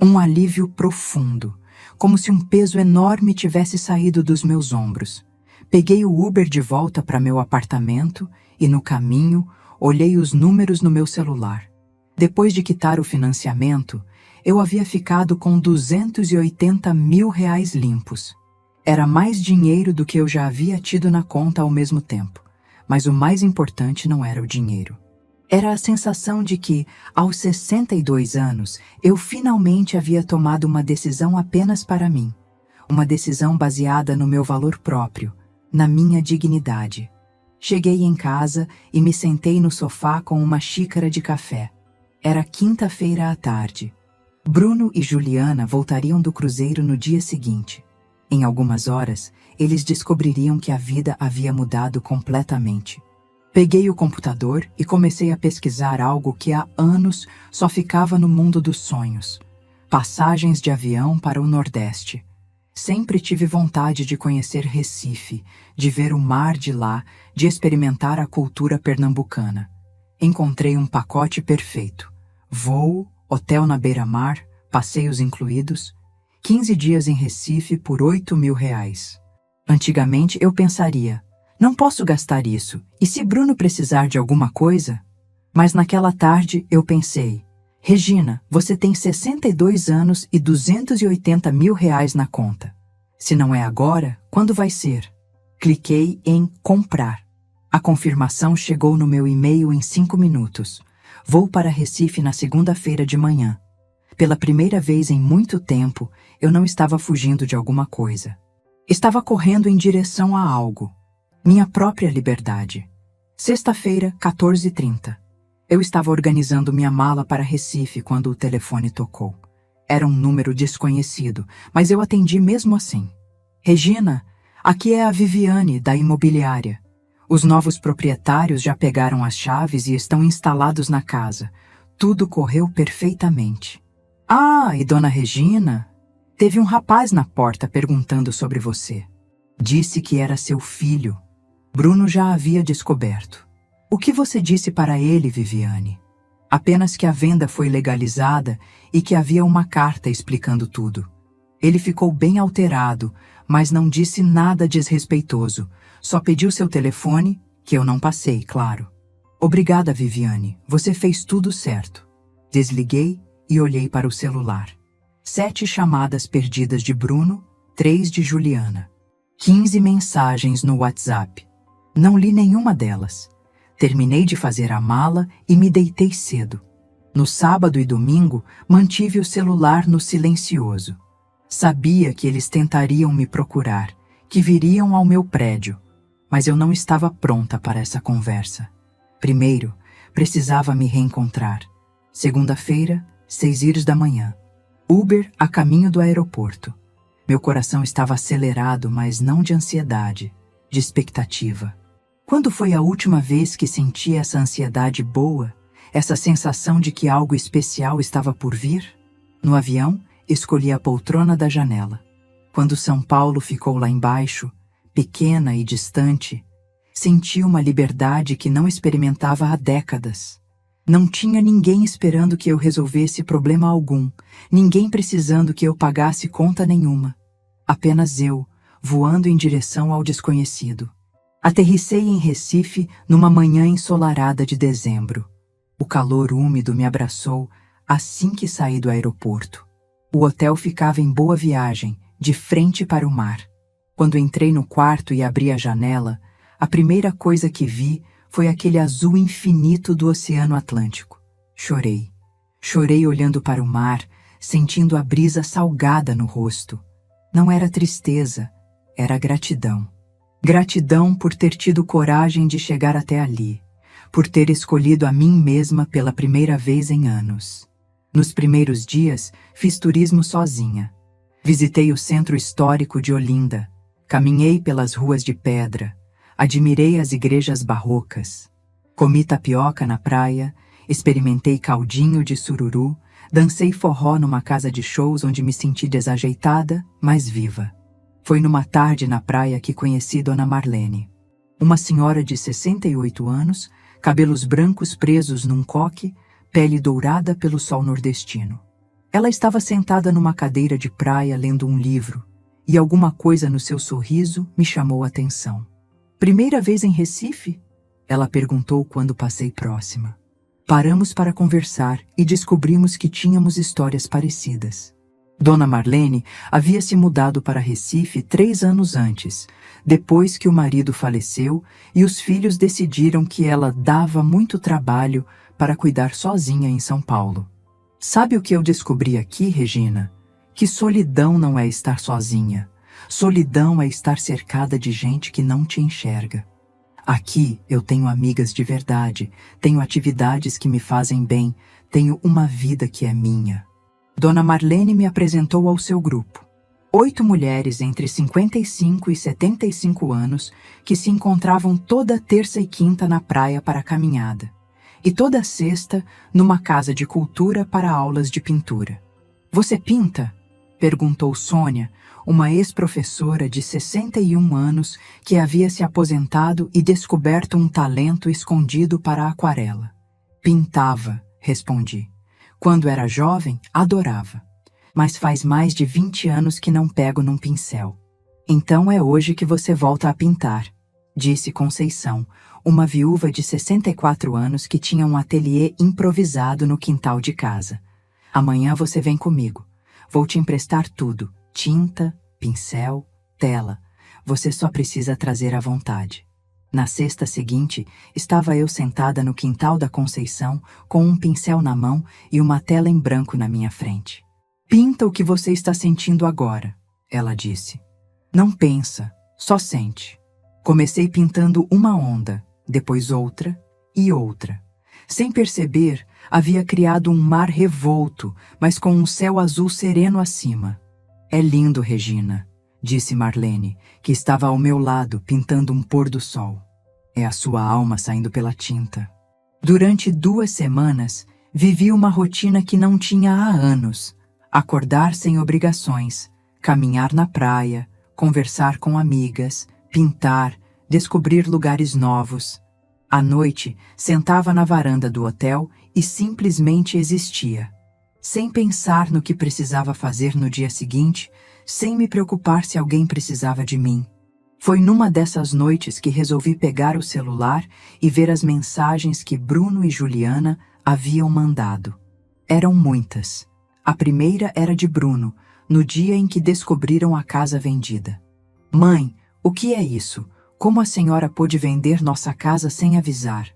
Um alívio profundo, como se um peso enorme tivesse saído dos meus ombros. Peguei o Uber de volta para meu apartamento e, no caminho, olhei os números no meu celular. Depois de quitar o financiamento, eu havia ficado com R$280 mil limpos. Era mais dinheiro do que eu já havia tido na conta ao mesmo tempo. Mas o mais importante não era o dinheiro. Era a sensação de que, aos 62 anos, eu finalmente havia tomado uma decisão apenas para mim. Uma decisão baseada no meu valor próprio, na minha dignidade. Cheguei em casa e me sentei no sofá com uma xícara de café. Era quinta-feira à tarde. Bruno e Juliana voltariam do cruzeiro no dia seguinte. Em algumas horas, eles descobririam que a vida havia mudado completamente. Peguei o computador e comecei a pesquisar algo que há anos só ficava no mundo dos sonhos: passagens de avião para o Nordeste. Sempre tive vontade de conhecer Recife, de ver o mar de lá, de experimentar a cultura pernambucana. Encontrei um pacote perfeito: voo, hotel na beira-mar, passeios incluídos, 15 dias em Recife por R$8 mil. Antigamente eu pensaria, não posso gastar isso, e se Bruno precisar de alguma coisa? Mas naquela tarde eu pensei, Regina, você tem 62 anos e R$280 mil na conta. Se não é agora, quando vai ser? Cliquei em comprar. A confirmação chegou no meu e-mail em 5 minutos. Vou para Recife na segunda-feira de manhã. Pela primeira vez em muito tempo, eu não estava fugindo de alguma coisa. Estava correndo em direção a algo. Minha própria liberdade. Sexta-feira, 14h30. Eu estava organizando minha mala para Recife quando o telefone tocou. Era um número desconhecido, mas eu atendi mesmo assim. Regina, aqui é a Viviane, da imobiliária. Os novos proprietários já pegaram as chaves e estão instalados na casa. Tudo correu perfeitamente. Ah, e dona Regina? Teve um rapaz na porta perguntando sobre você. Disse que era seu filho. Bruno já havia descoberto. O que você disse para ele, Viviane? Apenas que a venda foi legalizada e que havia uma carta explicando tudo. Ele ficou bem alterado, mas não disse nada desrespeitoso. Só pediu seu telefone, que eu não passei, claro. Obrigada, Viviane. Você fez tudo certo. Desliguei e olhei para o celular. 7 chamadas perdidas de Bruno, 3 de Juliana. 15 mensagens no WhatsApp. Não li nenhuma delas. Terminei de fazer a mala e me deitei cedo. No sábado e domingo, mantive o celular no silencioso. Sabia que eles tentariam me procurar, que viriam ao meu prédio, mas eu não estava pronta para essa conversa. Primeiro, precisava me reencontrar. Segunda-feira, 6h da manhã. Uber a caminho do aeroporto. Meu coração estava acelerado, mas não de ansiedade, de expectativa. Quando foi a última vez que senti essa ansiedade boa, essa sensação de que algo especial estava por vir? No avião, escolhi a poltrona da janela. Quando São Paulo ficou lá embaixo, pequena e distante, senti uma liberdade que não experimentava há décadas. Não tinha ninguém esperando que eu resolvesse problema algum, ninguém precisando que eu pagasse conta nenhuma. Apenas eu, voando em direção ao desconhecido. Aterrissei em Recife numa manhã ensolarada de dezembro. O calor úmido me abraçou assim que saí do aeroporto. O hotel ficava em Boa Viagem, de frente para o mar. Quando entrei no quarto e abri a janela, a primeira coisa que vi foi aquele azul infinito do Oceano Atlântico. Chorei. Chorei olhando para o mar, sentindo a brisa salgada no rosto. Não era tristeza, era gratidão. Gratidão por ter tido coragem de chegar até ali, por ter escolhido a mim mesma pela primeira vez em anos. Nos primeiros dias, fiz turismo sozinha. Visitei o centro histórico de Olinda, caminhei pelas ruas de pedra, admirei as igrejas barrocas, comi tapioca na praia, experimentei caldinho de sururu, dancei forró numa casa de shows onde me senti desajeitada, mas viva. Foi numa tarde na praia que conheci Dona Marlene, uma senhora de 68 anos, cabelos brancos presos num coque, pele dourada pelo sol nordestino. Ela estava sentada numa cadeira de praia lendo um livro, e alguma coisa no seu sorriso me chamou a atenção. Primeira vez em Recife? Ela perguntou quando passei próxima. Paramos para conversar e descobrimos que tínhamos histórias parecidas. Dona Marlene havia se mudado para Recife 3 anos antes, depois que o marido faleceu e os filhos decidiram que ela dava muito trabalho para cuidar sozinha em São Paulo. Sabe o que eu descobri aqui, Regina? Que solidão não é estar sozinha. Solidão é estar cercada de gente que não te enxerga. Aqui eu tenho amigas de verdade, tenho atividades que me fazem bem, tenho uma vida que é minha. Dona Marlene me apresentou ao seu grupo. 8 mulheres entre 55 e 75 anos que se encontravam toda terça e quinta na praia para a caminhada, e toda sexta numa casa de cultura para aulas de pintura. Você pinta? Perguntou Sônia, uma ex-professora de 61 anos que havia se aposentado e descoberto um talento escondido para a aquarela. Pintava, respondi. Quando era jovem, adorava. Mas faz mais de 20 anos que não pego num pincel. Então é hoje que você volta a pintar, disse Conceição, uma viúva de 64 anos que tinha um ateliê improvisado no quintal de casa. Amanhã você vem comigo. Vou te emprestar tudo, tinta, pincel, tela. Você só precisa trazer à vontade. Na sexta seguinte, estava eu sentada no quintal da Conceição, com um pincel na mão e uma tela em branco na minha frente. Pinta o que você está sentindo agora, ela disse. Não pensa, só sente. Comecei pintando uma onda, depois outra e outra. Sem perceber, havia criado um mar revolto, mas com um céu azul sereno acima. É lindo, Regina, disse Marlene, que estava ao meu lado pintando um pôr do sol. É a sua alma saindo pela tinta. Durante 2 semanas, vivi uma rotina que não tinha há anos. Acordar sem obrigações, caminhar na praia, conversar com amigas, pintar, descobrir lugares novos. À noite, sentava na varanda do hotel e simplesmente existia. Sem pensar no que precisava fazer no dia seguinte, sem me preocupar se alguém precisava de mim. Foi numa dessas noites que resolvi pegar o celular e ver as mensagens que Bruno e Juliana haviam mandado. Eram muitas. A primeira era de Bruno, no dia em que descobriram a casa vendida. Mãe, o que é isso? Como a senhora pôde vender nossa casa sem avisar?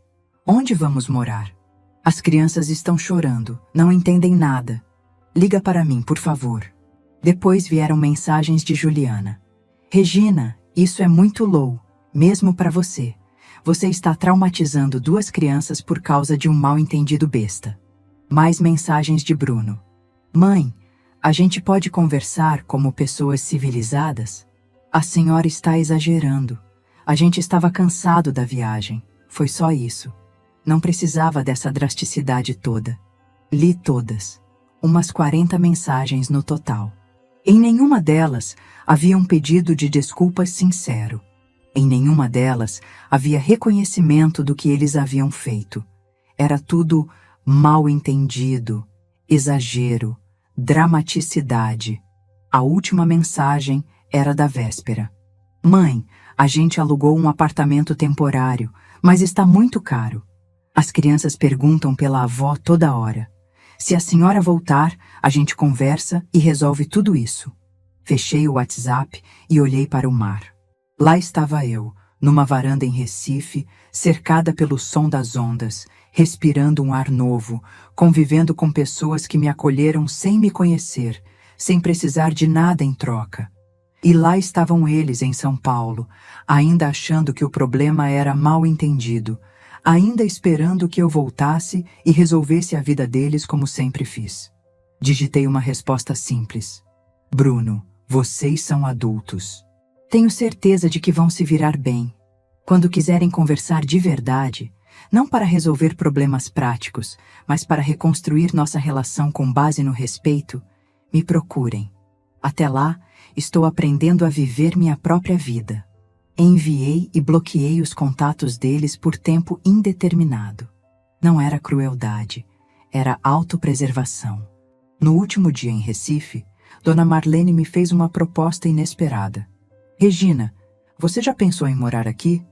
Onde vamos morar? As crianças estão chorando, não entendem nada. Liga para mim, por favor. Depois vieram mensagens de Juliana. Regina, isso é muito low, mesmo para você. Você está traumatizando 2 crianças por causa de um mal-entendido besta. Mais mensagens de Bruno. Mãe, A gente pode conversar como pessoas civilizadas? A senhora está exagerando. A gente estava cansado da viagem. Foi só isso. Não precisava dessa drasticidade toda. Li todas. Umas 40 mensagens no total. Em nenhuma delas havia um pedido de desculpas sincero. Em nenhuma delas havia reconhecimento do que eles haviam feito. Era tudo mal entendido, exagero, dramaticidade. A última mensagem era da véspera. Mãe, a gente alugou um apartamento temporário, mas está muito caro. As crianças perguntam pela avó toda hora. Se a senhora voltar, a gente conversa e resolve tudo isso. Fechei o WhatsApp e olhei para o mar. Lá estava eu, numa varanda em Recife, cercada pelo som das ondas, respirando um ar novo, convivendo com pessoas que me acolheram sem me conhecer, sem precisar de nada em troca. E lá estavam eles em São Paulo, ainda achando que o problema era mal entendido, ainda esperando que eu voltasse e resolvesse a vida deles como sempre fiz. Digitei uma resposta simples. Bruno, vocês são adultos. Tenho certeza de que vão se virar bem. Quando quiserem conversar de verdade, não para resolver problemas práticos, mas para reconstruir nossa relação com base no respeito, me procurem. Até lá, estou aprendendo a viver minha própria vida. Enviei e bloqueei os contatos deles por tempo indeterminado. Não era crueldade, era autopreservação. No último dia em Recife, Dona Marlene me fez uma proposta inesperada. Regina, você já pensou em morar aqui?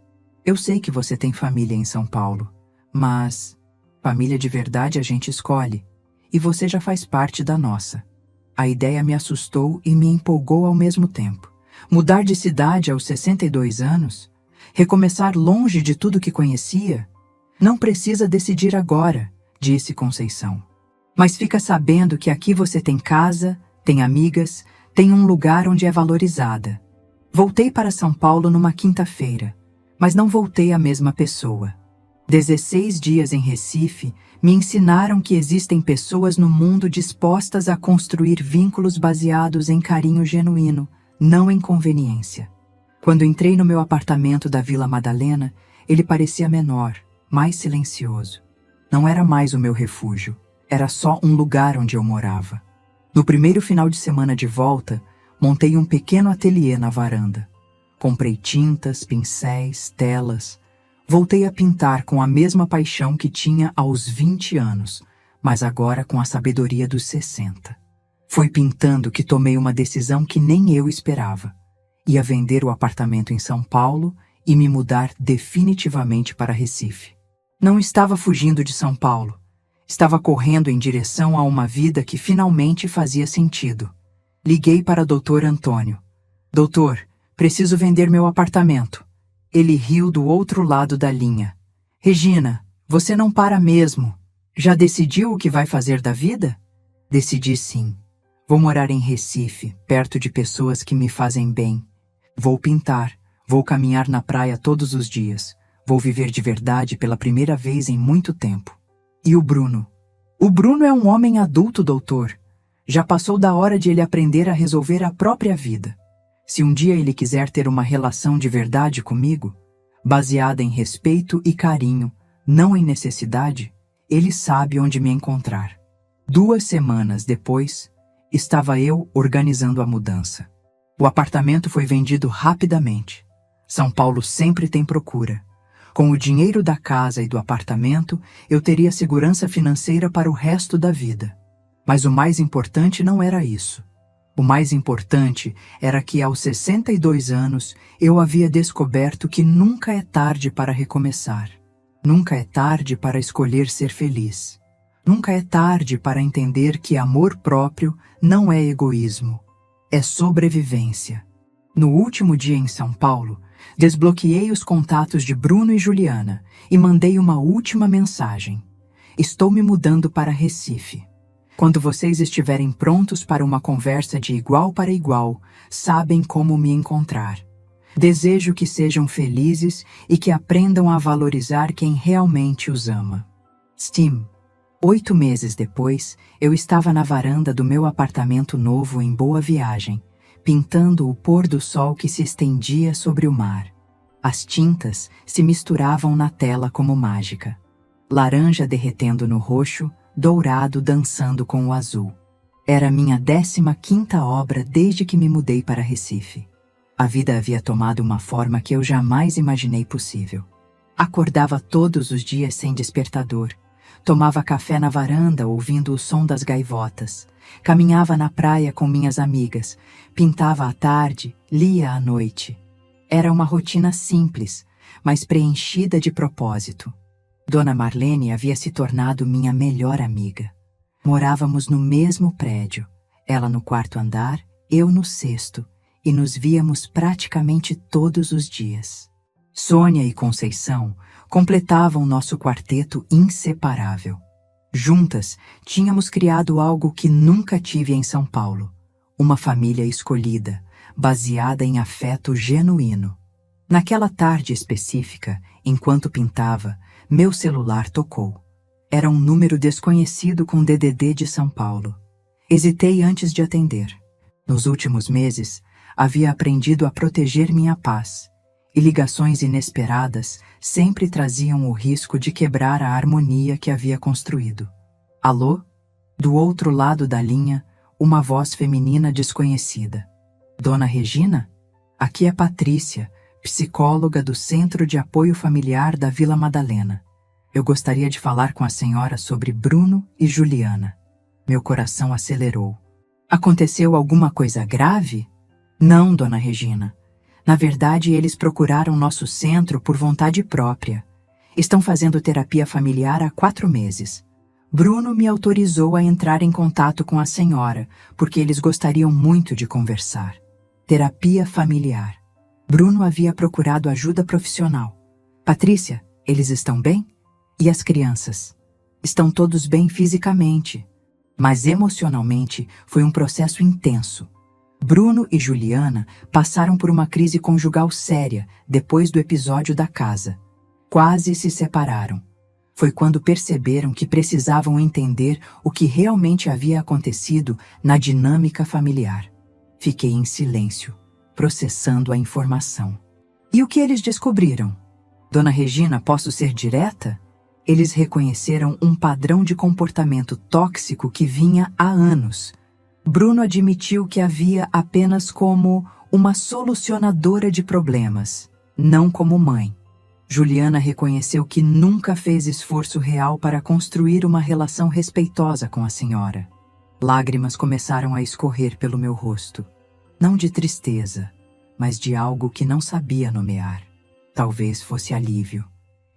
Eu sei que você tem família em São Paulo, mas família de verdade a gente escolhe, e você já faz parte da nossa. A ideia me assustou e me empolgou ao mesmo tempo. Mudar de cidade aos 62 anos? Recomeçar longe de tudo que conhecia? Não precisa decidir agora, disse Conceição. Mas fica sabendo que aqui você tem casa, tem amigas, tem um lugar onde é valorizada. Voltei para São Paulo numa quinta-feira, mas não voltei a mesma pessoa. 16 dias em Recife me ensinaram que existem pessoas no mundo dispostas a construir vínculos baseados em carinho genuíno, não em conveniência. Quando entrei no meu apartamento da Vila Madalena, ele parecia menor, mais silencioso. Não era mais o meu refúgio, era só um lugar onde eu morava. No primeiro final de semana de volta, montei um pequeno ateliê na varanda. Comprei tintas, pincéis, telas. Voltei a pintar com a mesma paixão que tinha aos 20 anos, mas agora com a sabedoria dos 60. Foi pintando que tomei uma decisão que nem eu esperava. Ia vender o apartamento em São Paulo e me mudar definitivamente para Recife. Não estava fugindo de São Paulo. Estava correndo em direção a uma vida que finalmente fazia sentido. Liguei para o Dr. Antônio. Doutor, preciso vender meu apartamento. Ele riu do outro lado da linha. Regina, você não para mesmo. Já decidiu o que vai fazer da vida? Decidi sim. Vou morar em Recife, perto de pessoas que me fazem bem. Vou pintar, vou caminhar na praia todos os dias. Vou viver de verdade pela primeira vez em muito tempo. E o Bruno? O Bruno é um homem adulto, doutor. Já passou da hora de ele aprender a resolver a própria vida. Se um dia ele quiser ter uma relação de verdade comigo, baseada em respeito e carinho, não em necessidade, ele sabe onde me encontrar. 2 semanas depois, estava eu organizando a mudança. O apartamento foi vendido rapidamente. São Paulo sempre tem procura. Com o dinheiro da casa e do apartamento, eu teria segurança financeira para o resto da vida. Mas o mais importante não era isso. O mais importante era que aos 62 anos eu havia descoberto que nunca é tarde para recomeçar. Nunca é tarde para escolher ser feliz. Nunca é tarde para entender que amor próprio não é egoísmo, é sobrevivência. No último dia em São Paulo, desbloqueei os contatos de Bruno e Juliana e mandei uma última mensagem. Estou me mudando para Recife. Quando vocês estiverem prontos para uma conversa de igual para igual, sabem como me encontrar. Desejo que sejam felizes e que aprendam a valorizar quem realmente os ama. Steam. 8 meses depois, eu estava na varanda do meu apartamento novo em Boa Viagem, pintando o pôr do sol que se estendia sobre o mar. As tintas se misturavam na tela como mágica. Laranja derretendo no roxo, dourado dançando com o azul. Era minha 15ª obra desde que me mudei para Recife. A vida havia tomado uma forma que eu jamais imaginei possível. Acordava todos os dias sem despertador. Tomava café na varanda ouvindo o som das gaivotas. Caminhava na praia com minhas amigas. Pintava à tarde, lia à noite. Era uma rotina simples, mas preenchida de propósito. Dona Marlene havia se tornado minha melhor amiga. Morávamos no mesmo prédio, ela no 4º andar, eu no 6º, e nos víamos praticamente todos os dias. Sônia e Conceição completavam nosso quarteto inseparável. Juntas, tínhamos criado algo que nunca tive em São Paulo, uma família escolhida, baseada em afeto genuíno. Naquela tarde específica, enquanto pintava, meu celular tocou. Era um número desconhecido com DDD de São Paulo. Hesitei antes de atender. Nos últimos meses, havia aprendido a proteger minha paz, e ligações inesperadas sempre traziam o risco de quebrar a harmonia que havia construído. Alô? Do outro lado da linha, uma voz feminina desconhecida. Dona Regina? Aqui é Patrícia, psicóloga do Centro de Apoio Familiar da Vila Madalena. Eu gostaria de falar com a senhora sobre Bruno e Juliana. Meu coração acelerou. Aconteceu alguma coisa grave? Não, Dona Regina. Na verdade, eles procuraram nosso centro por vontade própria. Estão fazendo terapia familiar há 4 meses. Bruno me autorizou a entrar em contato com a senhora, porque eles gostariam muito de conversar. Terapia familiar. Bruno havia procurado ajuda profissional. Patrícia, eles estão bem? E as crianças? Estão todos bem fisicamente, mas emocionalmente foi um processo intenso. Bruno e Juliana passaram por uma crise conjugal séria depois do episódio da casa. Quase se separaram. Foi quando perceberam que precisavam entender o que realmente havia acontecido na dinâmica familiar. Fiquei em silêncio, processando a informação. E o que eles descobriram? Dona Regina, posso ser direta? Eles reconheceram um padrão de comportamento tóxico que vinha há anos. Bruno admitiu que havia apenas como uma solucionadora de problemas, não como mãe. Juliana reconheceu que nunca fez esforço real para construir uma relação respeitosa com a senhora. Lágrimas começaram a escorrer pelo meu rosto. Não de tristeza, mas de algo que não sabia nomear. Talvez fosse alívio.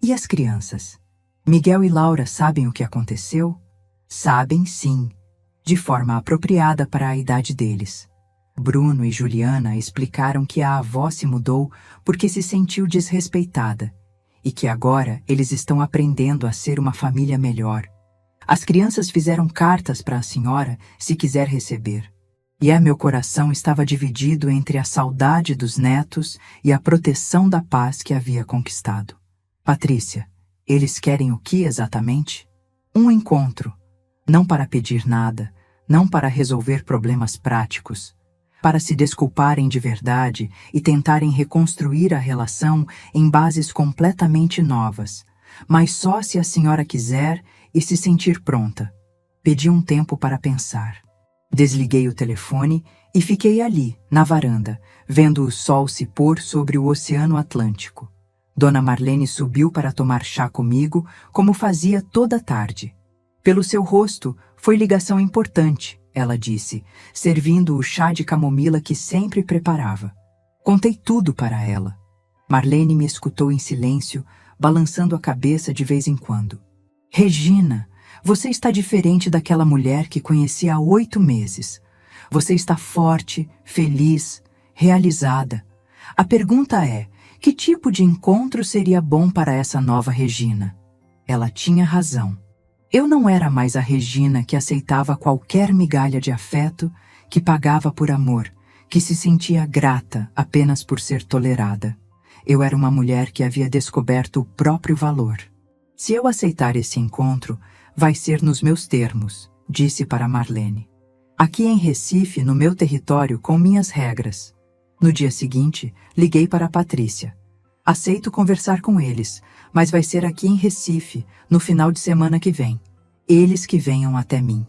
E as crianças? Miguel e Laura sabem o que aconteceu? Sabem, sim, de forma apropriada para a idade deles. Bruno e Juliana explicaram que a avó se mudou porque se sentiu desrespeitada e que agora eles estão aprendendo a ser uma família melhor. As crianças fizeram cartas para a senhora se quiser receber. E meu coração estava dividido entre a saudade dos netos e a proteção da paz que havia conquistado. Patrícia, eles querem o que exatamente? Um encontro. Não para pedir nada, não para resolver problemas práticos, para se desculparem de verdade e tentarem reconstruir a relação em bases completamente novas, mas só se a senhora quiser e se sentir pronta. Pedi um tempo para pensar. Desliguei o telefone e fiquei ali, na varanda, vendo o sol se pôr sobre o Oceano Atlântico. Dona Marlene subiu para tomar chá comigo, como fazia toda tarde. Pelo seu rosto, foi ligação importante, ela disse, servindo o chá de camomila que sempre preparava. Contei tudo para ela. Marlene me escutou em silêncio, balançando a cabeça de vez em quando. Regina, você está diferente daquela mulher que conheci há 8 meses. Você está forte, feliz, realizada. A pergunta é, que tipo de encontro seria bom para essa nova Regina? Ela tinha razão. Eu não era mais a Regina que aceitava qualquer migalha de afeto, que pagava por amor, que se sentia grata apenas por ser tolerada. Eu era uma mulher que havia descoberto o próprio valor. Se eu aceitar esse encontro, Vai ser nos meus termos, disse para Marlene. Aqui em Recife, no meu território, com minhas regras. No dia seguinte, liguei para Patrícia. Aceito conversar com eles, mas vai ser aqui em Recife, no final de semana que vem. Eles que venham até mim.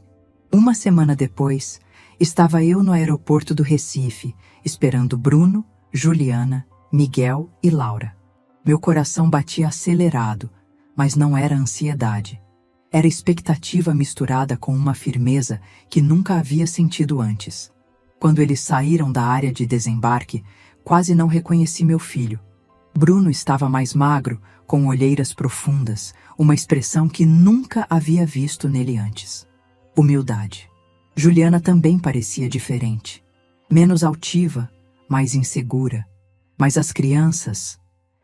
Uma semana depois, estava eu no aeroporto do Recife, esperando Bruno, Juliana, Miguel e Laura. Meu coração batia acelerado, mas não era ansiedade. Era expectativa misturada com uma firmeza que nunca havia sentido antes. Quando eles saíram da área de desembarque, quase não reconheci meu filho. Bruno estava mais magro, com olheiras profundas, uma expressão que nunca havia visto nele antes. Humildade. Juliana também parecia diferente. Menos altiva, mais insegura. Mas as crianças...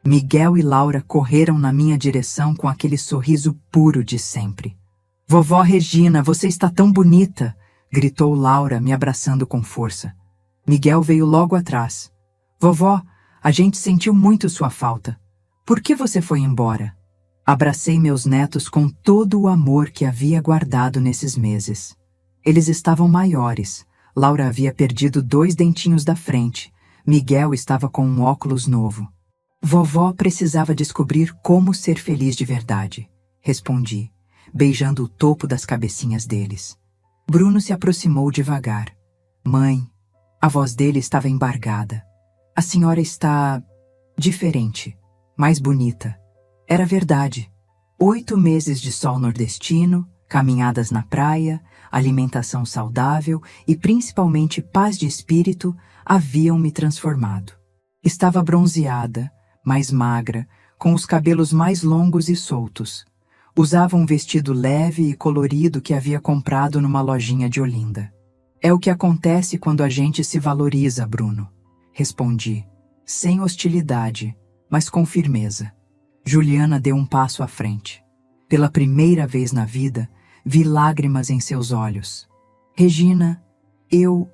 Miguel e Laura correram na minha direção com aquele sorriso puro de sempre. "Vovó Regina, você está tão bonita!" gritou Laura, me abraçando com força. Miguel veio logo atrás. "Vovó, a gente sentiu muito sua falta. Por que você foi embora?" Abracei meus netos com todo o amor que havia guardado nesses meses. Eles estavam maiores. Laura havia perdido 2 dentinhos da frente. Miguel estava com um óculos novo. "Vovó precisava descobrir como ser feliz de verdade", respondi, beijando o topo das cabecinhas deles. Bruno se aproximou devagar. "Mãe", a voz dele estava embargada. "A senhora está... diferente, mais bonita." Era verdade. 8 meses de sol nordestino, caminhadas na praia, alimentação saudável e principalmente paz de espírito haviam me transformado. Estava bronzeada, mais magra, com os cabelos mais longos e soltos. Usava um vestido leve e colorido que havia comprado numa lojinha de Olinda. "É o que acontece quando a gente se valoriza, Bruno", respondi, sem hostilidade, mas com firmeza. Juliana deu um passo à frente. Pela primeira vez na vida, vi lágrimas em seus olhos. "Regina, eu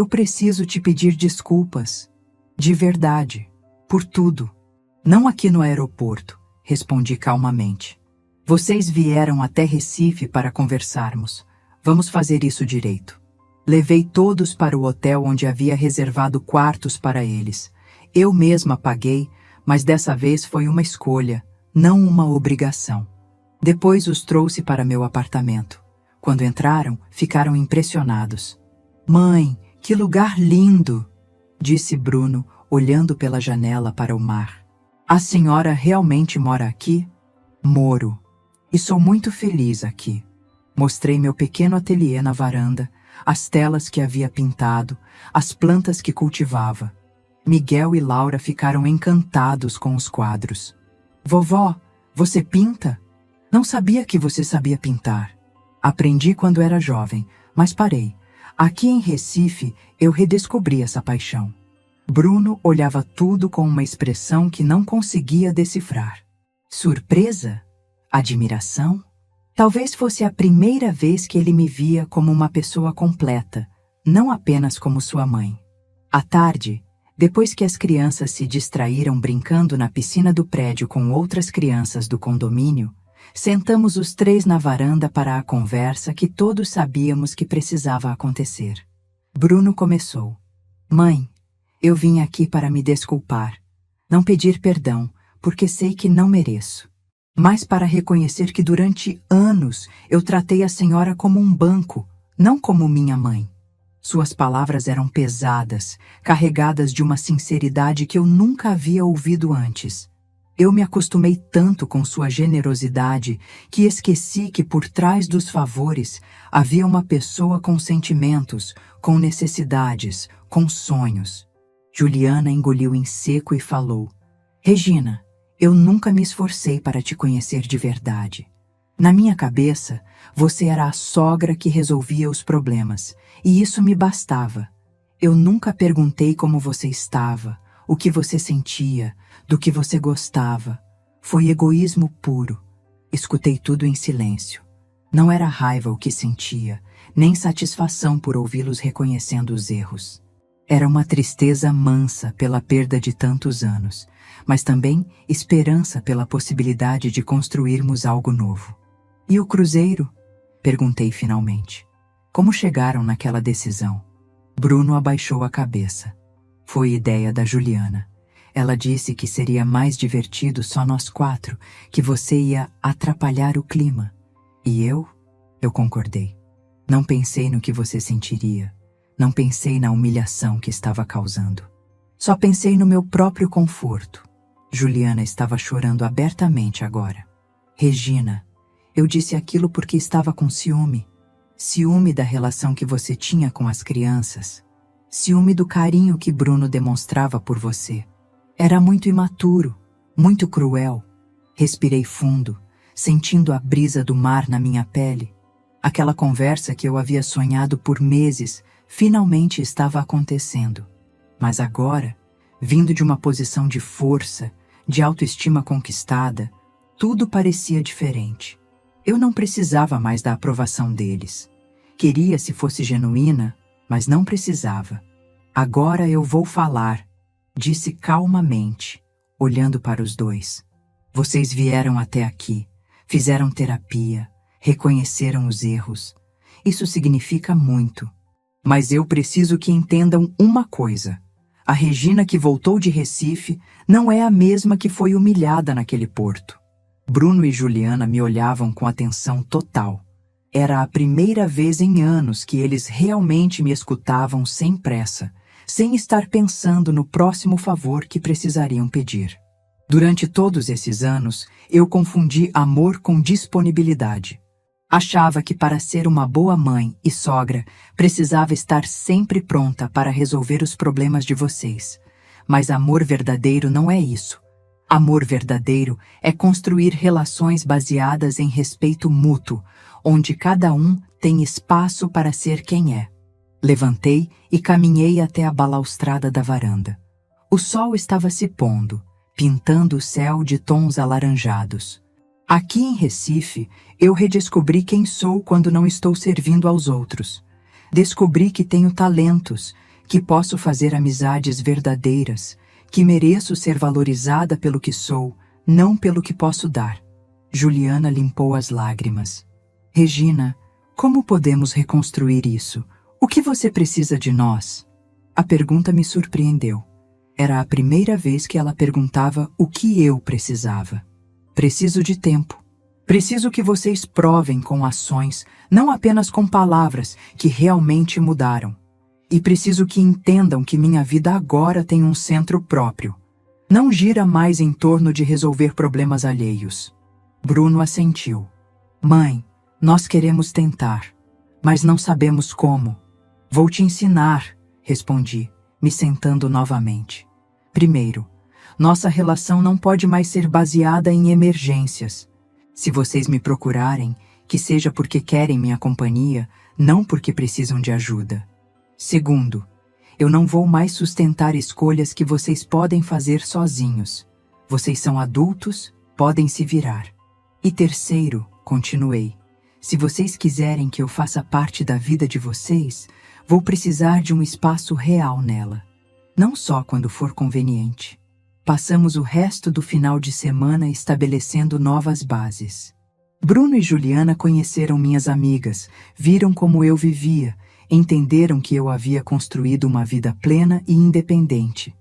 preciso te pedir desculpas. De verdade, por tudo." "Não aqui no aeroporto", respondi calmamente. "Vocês vieram até Recife para conversarmos. Vamos fazer isso direito." Levei todos para o hotel onde havia reservado quartos para eles. Eu mesma paguei, mas dessa vez foi uma escolha, não uma obrigação. Depois os trouxe para meu apartamento. Quando entraram, ficaram impressionados. "Mãe, que lugar lindo!" disse Bruno, olhando pela janela para o mar. "A senhora realmente mora aqui?" "Moro. E sou muito feliz aqui." Mostrei meu pequeno ateliê na varanda, as telas que havia pintado, as plantas que cultivava. Miguel e Laura ficaram encantados com os quadros. "Vovó, você pinta? Não sabia que você sabia pintar." "Aprendi quando era jovem, mas parei. Aqui em Recife, eu redescobri essa paixão." Bruno olhava tudo com uma expressão que não conseguia decifrar. Surpresa? Admiração? Talvez fosse a primeira vez que ele me via como uma pessoa completa, não apenas como sua mãe. À tarde, depois que as crianças se distraíram brincando na piscina do prédio com outras crianças do condomínio, sentamos os 3 na varanda para a conversa que todos sabíamos que precisava acontecer. Bruno começou. "Mãe, eu vim aqui para me desculpar. Não pedir perdão, porque sei que não mereço. Mas para reconhecer que durante anos eu tratei a senhora como um banco, não como minha mãe." Suas palavras eram pesadas, carregadas de uma sinceridade que eu nunca havia ouvido antes. Eu me acostumei tanto com sua generosidade que esqueci que por trás dos favores havia uma pessoa com sentimentos, com necessidades, com sonhos. Juliana engoliu em seco e falou: "Regina, eu nunca me esforcei para te conhecer de verdade. Na minha cabeça, você era a sogra que resolvia os problemas, e isso me bastava. Eu nunca perguntei como você estava, o que você sentia, do que você gostava. Foi egoísmo puro. Escutei tudo em silêncio. Não era raiva o que sentia, nem satisfação por ouvi-los reconhecendo os erros. Era uma tristeza mansa pela perda de tantos anos, mas também esperança pela possibilidade de construirmos algo novo. E o cruzeiro? Perguntei finalmente. Como chegaram naquela decisão? Bruno abaixou a cabeça. Foi ideia da Juliana. Ela disse que seria mais divertido só nós 4, que você ia atrapalhar o clima. E eu concordei. Não pensei no que você sentiria. Não pensei na humilhação que estava causando. Só pensei no meu próprio conforto. Juliana estava chorando abertamente agora. Regina, eu disse aquilo porque estava com ciúme. Ciúme da relação que você tinha com as crianças. Ciúme do carinho que Bruno demonstrava por você. Era muito imaturo, muito cruel. Respirei fundo, sentindo a brisa do mar na minha pele. Aquela conversa que eu havia sonhado por meses finalmente estava acontecendo. Mas agora, vindo de uma posição de força, de autoestima conquistada, tudo parecia diferente. Eu não precisava mais da aprovação deles. Queria se fosse genuína, mas não precisava. Agora eu vou falar, disse calmamente, olhando para os dois. Vocês vieram até aqui, fizeram terapia, reconheceram os erros. Isso significa muito. Mas eu preciso que entendam uma coisa. A Regina que voltou de Recife não é a mesma que foi humilhada naquele porto. Bruno e Juliana me olhavam com atenção total. Era a primeira vez em anos que eles realmente me escutavam sem pressa, sem estar pensando no próximo favor que precisariam pedir. Durante todos esses anos, eu confundi amor com disponibilidade. Achava que para ser uma boa mãe e sogra, precisava estar sempre pronta para resolver os problemas de vocês. Mas amor verdadeiro não é isso. Amor verdadeiro é construir relações baseadas em respeito mútuo, onde cada um tem espaço para ser quem é. Levantei e caminhei até a balaustrada da varanda. O sol estava se pondo, pintando o céu de tons alaranjados. Aqui em Recife, eu redescobri quem sou quando não estou servindo aos outros. Descobri que tenho talentos, que posso fazer amizades verdadeiras, que mereço ser valorizada pelo que sou, não pelo que posso dar. Juliana limpou as lágrimas. Regina, como podemos reconstruir isso? O que você precisa de nós? A pergunta me surpreendeu. Era a primeira vez que ela perguntava o que eu precisava. Preciso de tempo. Preciso que vocês provem com ações, não apenas com palavras, que realmente mudaram. E preciso que entendam que minha vida agora tem um centro próprio. Não gira mais em torno de resolver problemas alheios. Bruno assentiu. Mãe, nós queremos tentar, mas não sabemos como. Vou te ensinar, respondi, me sentando novamente. Primeiro, nossa relação não pode mais ser baseada em emergências. Se vocês me procurarem, que seja porque querem minha companhia, não porque precisam de ajuda. Segundo, eu não vou mais sustentar escolhas que vocês podem fazer sozinhos. Vocês são adultos, podem se virar. E terceiro, continuei, se vocês quiserem que eu faça parte da vida de vocês, vou precisar de um espaço real nela. Não só quando for conveniente. Passamos o resto do final de semana estabelecendo novas bases. Bruno e Juliana conheceram minhas amigas, viram como eu vivia, entenderam que eu havia construído uma vida plena e independente.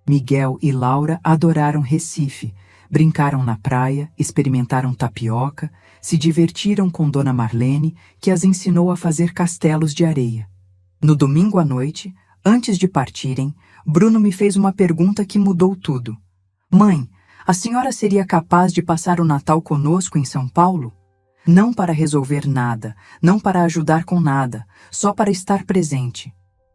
Miguel e Laura adoraram Recife, brincaram na praia, experimentaram tapioca, se divertiram com Dona Marlene, que as ensinou a fazer castelos de areia. No domingo à noite, antes de partirem, Bruno me fez uma pergunta que mudou tudo. Mãe, a senhora seria capaz de passar o Natal conosco em São Paulo? Não para resolver nada, não para ajudar com nada, só para estar presente.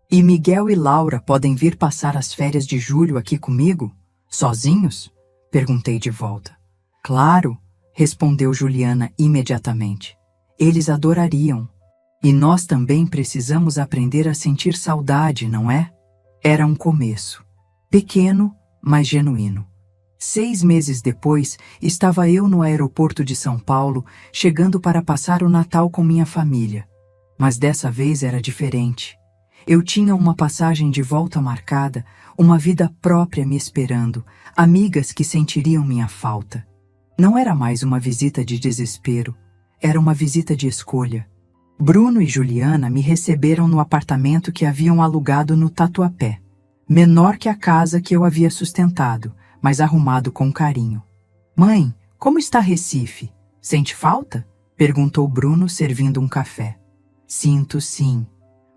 E Miguel e Laura podem vir passar as férias de julho aqui comigo? Sozinhos? Perguntei de volta. Claro, respondeu Juliana imediatamente. Eles adorariam. E nós também precisamos aprender a sentir saudade, não é? Era um começo. Pequeno, mas genuíno. 6 meses depois, estava eu no aeroporto de São Paulo, chegando para passar o Natal com minha família. Mas dessa vez era diferente. Eu tinha uma passagem de volta marcada, uma vida própria me esperando, amigas que sentiriam minha falta. Não era mais uma visita de desespero. Era uma visita de escolha. Bruno e Juliana me receberam no apartamento que haviam alugado no Tatuapé, menor que a casa que eu havia sustentado, mas arrumado com carinho. Mãe, como está Recife? Sente falta? Perguntou Bruno, servindo um café. Sinto, sim,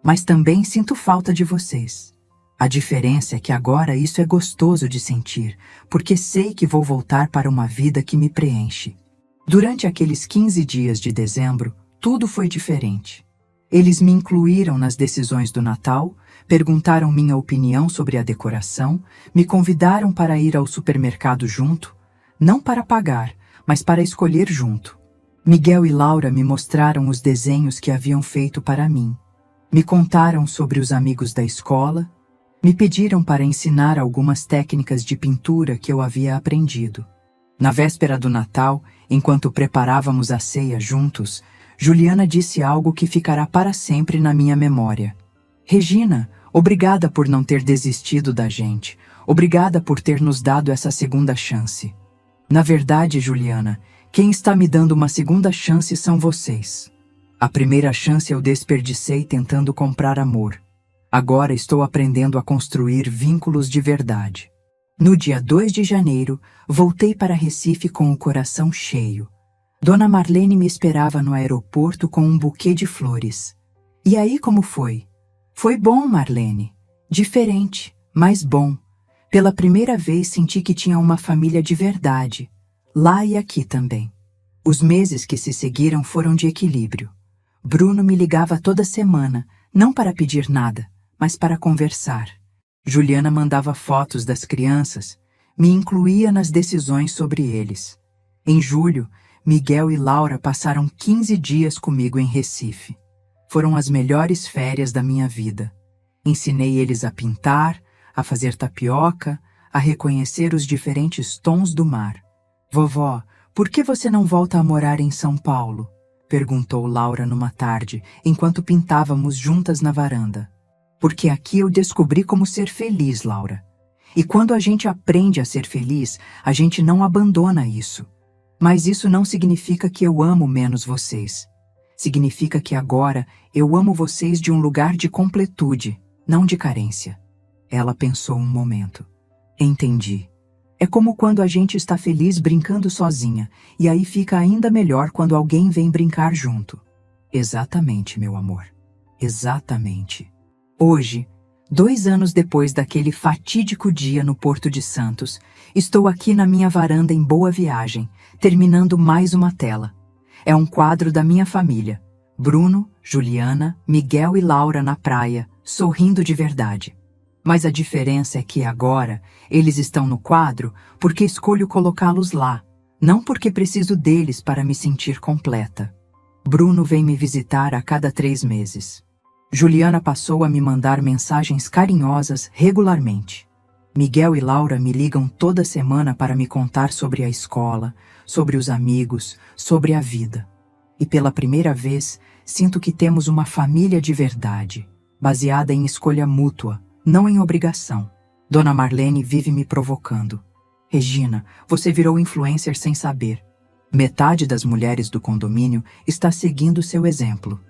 mas também sinto falta de vocês. A diferença é que agora isso é gostoso de sentir, porque sei que vou voltar para uma vida que me preenche. Durante aqueles 15 dias de dezembro, tudo foi diferente. Eles me incluíram nas decisões do Natal, perguntaram minha opinião sobre a decoração, me convidaram para ir ao supermercado junto, não para pagar, mas para escolher junto. Miguel e Laura me mostraram os desenhos que haviam feito para mim. Me contaram sobre os amigos da escola, me pediram para ensinar algumas técnicas de pintura que eu havia aprendido. Na véspera do Natal, enquanto preparávamos a ceia juntos, Juliana disse algo que ficará para sempre na minha memória. Regina, obrigada por não ter desistido da gente. Obrigada por ter nos dado essa segunda chance. Na verdade, Juliana, quem está me dando uma segunda chance são vocês. A primeira chance eu desperdicei tentando comprar amor. Agora estou aprendendo a construir vínculos de verdade. No dia 2 de janeiro, voltei para Recife com o coração cheio. Dona Marlene me esperava no aeroporto com um buquê de flores. E aí como foi? Foi bom, Marlene. Diferente, mas bom. Pela primeira vez senti que tinha uma família de verdade. Lá e aqui também. Os meses que se seguiram foram de equilíbrio. Bruno me ligava toda semana, não para pedir nada, mas para conversar. Juliana mandava fotos das crianças, me incluía nas decisões sobre eles. Em julho, Miguel e Laura passaram 15 dias comigo em Recife. Foram as melhores férias da minha vida. Ensinei eles a pintar, a fazer tapioca, a reconhecer os diferentes tons do mar. Vovó, por que você não volta a morar em São Paulo? Perguntou Laura numa tarde, enquanto pintávamos juntas na varanda. Porque aqui eu descobri como ser feliz, Laura. E quando a gente aprende a ser feliz, a gente não abandona isso. Mas isso não significa que eu amo menos vocês. Significa que agora eu amo vocês de um lugar de completude, não de carência. Ela pensou um momento. Entendi. É como quando a gente está feliz brincando sozinha, e aí fica ainda melhor quando alguém vem brincar junto. Exatamente, meu amor. Exatamente. Hoje, 2 anos depois daquele fatídico dia no Porto de Santos, estou aqui na minha varanda em Boa Viagem, terminando mais uma tela. É um quadro da minha família. Bruno, Juliana, Miguel e Laura na praia, sorrindo de verdade. Mas a diferença é que agora eles estão no quadro porque escolho colocá-los lá, não porque preciso deles para me sentir completa. Bruno vem me visitar a cada 3 meses. Juliana passou a me mandar mensagens carinhosas regularmente. Miguel e Laura me ligam toda semana para me contar sobre a escola, sobre os amigos, sobre a vida. E pela primeira vez, sinto que temos uma família de verdade, baseada em escolha mútua, não em obrigação. Dona Marlene vive me provocando. Regina, você virou influencer sem saber. Metade das mulheres do condomínio está seguindo seu exemplo.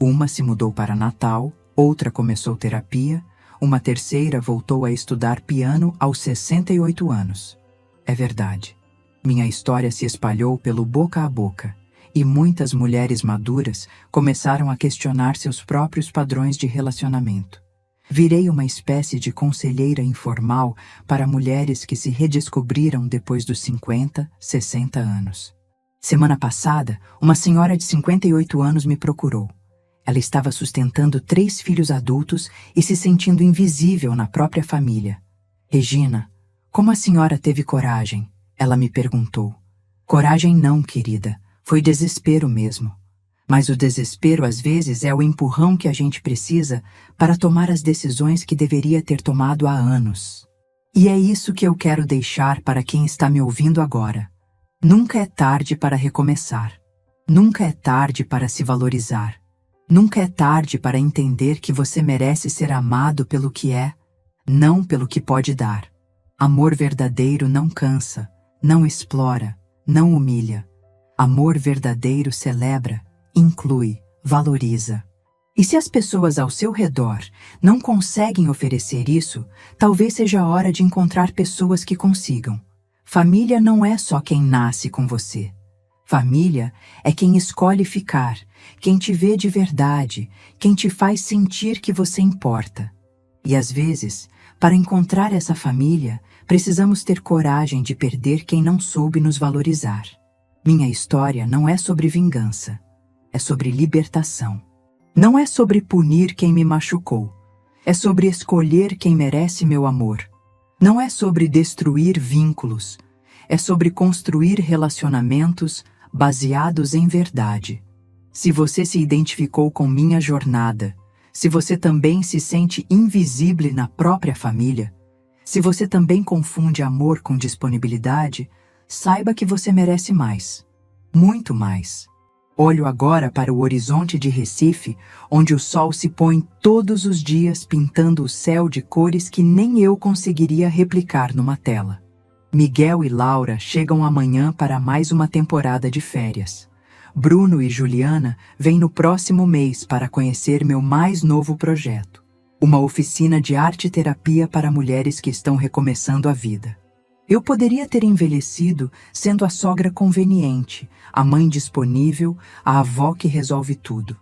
Uma se mudou para Natal, outra começou terapia, uma terceira voltou a estudar piano aos 68 anos. É verdade. Minha história se espalhou pelo boca a boca, e muitas mulheres maduras começaram a questionar seus próprios padrões de relacionamento. Virei uma espécie de conselheira informal para mulheres que se redescobriram depois dos 50, 60 anos. Semana passada, uma senhora de 58 anos me procurou. Ela estava sustentando 3 filhos adultos e se sentindo invisível na própria família. Regina, como a senhora teve coragem? Ela me perguntou. Coragem não, querida. Foi desespero mesmo. Mas o desespero às vezes é o empurrão que a gente precisa para tomar as decisões que deveria ter tomado há anos. E é isso que eu quero deixar para quem está me ouvindo agora. Nunca é tarde para recomeçar. Nunca é tarde para se valorizar. Nunca é tarde para entender que você merece ser amado pelo que é, não pelo que pode dar. Amor verdadeiro não cansa, não explora, não humilha. Amor verdadeiro celebra, inclui, valoriza. E se as pessoas ao seu redor não conseguem oferecer isso, talvez seja a hora de encontrar pessoas que consigam. Família não é só quem nasce com você. Família é quem escolhe ficar, quem te vê de verdade, quem te faz sentir que você importa. E às vezes, para encontrar essa família, precisamos ter coragem de perder quem não soube nos valorizar. Minha história não é sobre vingança, é sobre libertação. Não é sobre punir quem me machucou, é sobre escolher quem merece meu amor. Não é sobre destruir vínculos, é sobre construir relacionamentos baseados em verdade. Se você se identificou com minha jornada, se você também se sente invisível na própria família, se você também confunde amor com disponibilidade, saiba que você merece mais. Muito mais. Olho agora para o horizonte de Recife, onde o sol se põe todos os dias pintando o céu de cores que nem eu conseguiria replicar numa tela. Miguel e Laura chegam amanhã para mais uma temporada de férias. Bruno e Juliana vêm no próximo mês para conhecer meu mais novo projeto, uma oficina de arte-terapia para mulheres que estão recomeçando a vida. Eu poderia ter envelhecido sendo a sogra conveniente, a mãe disponível, a avó que resolve tudo.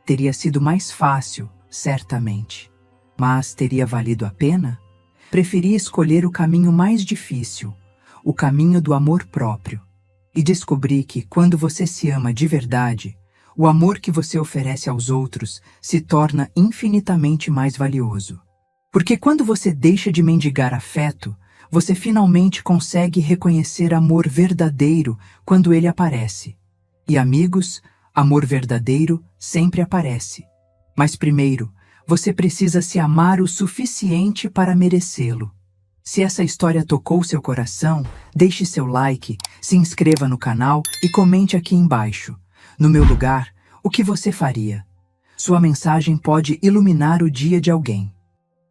Teria sido mais fácil, certamente. Mas teria valido a pena? Preferi escolher o caminho mais difícil, o caminho do amor próprio. E descobri que, quando você se ama de verdade, o amor que você oferece aos outros se torna infinitamente mais valioso. Porque quando você deixa de mendigar afeto, você finalmente consegue reconhecer amor verdadeiro quando ele aparece. E amigos, amor verdadeiro sempre aparece. Mas primeiro, você precisa se amar o suficiente para merecê-lo. Se essa história tocou seu coração, deixe seu like, se inscreva no canal e comente aqui embaixo. No meu lugar, o que você faria? Sua mensagem pode iluminar o dia de alguém.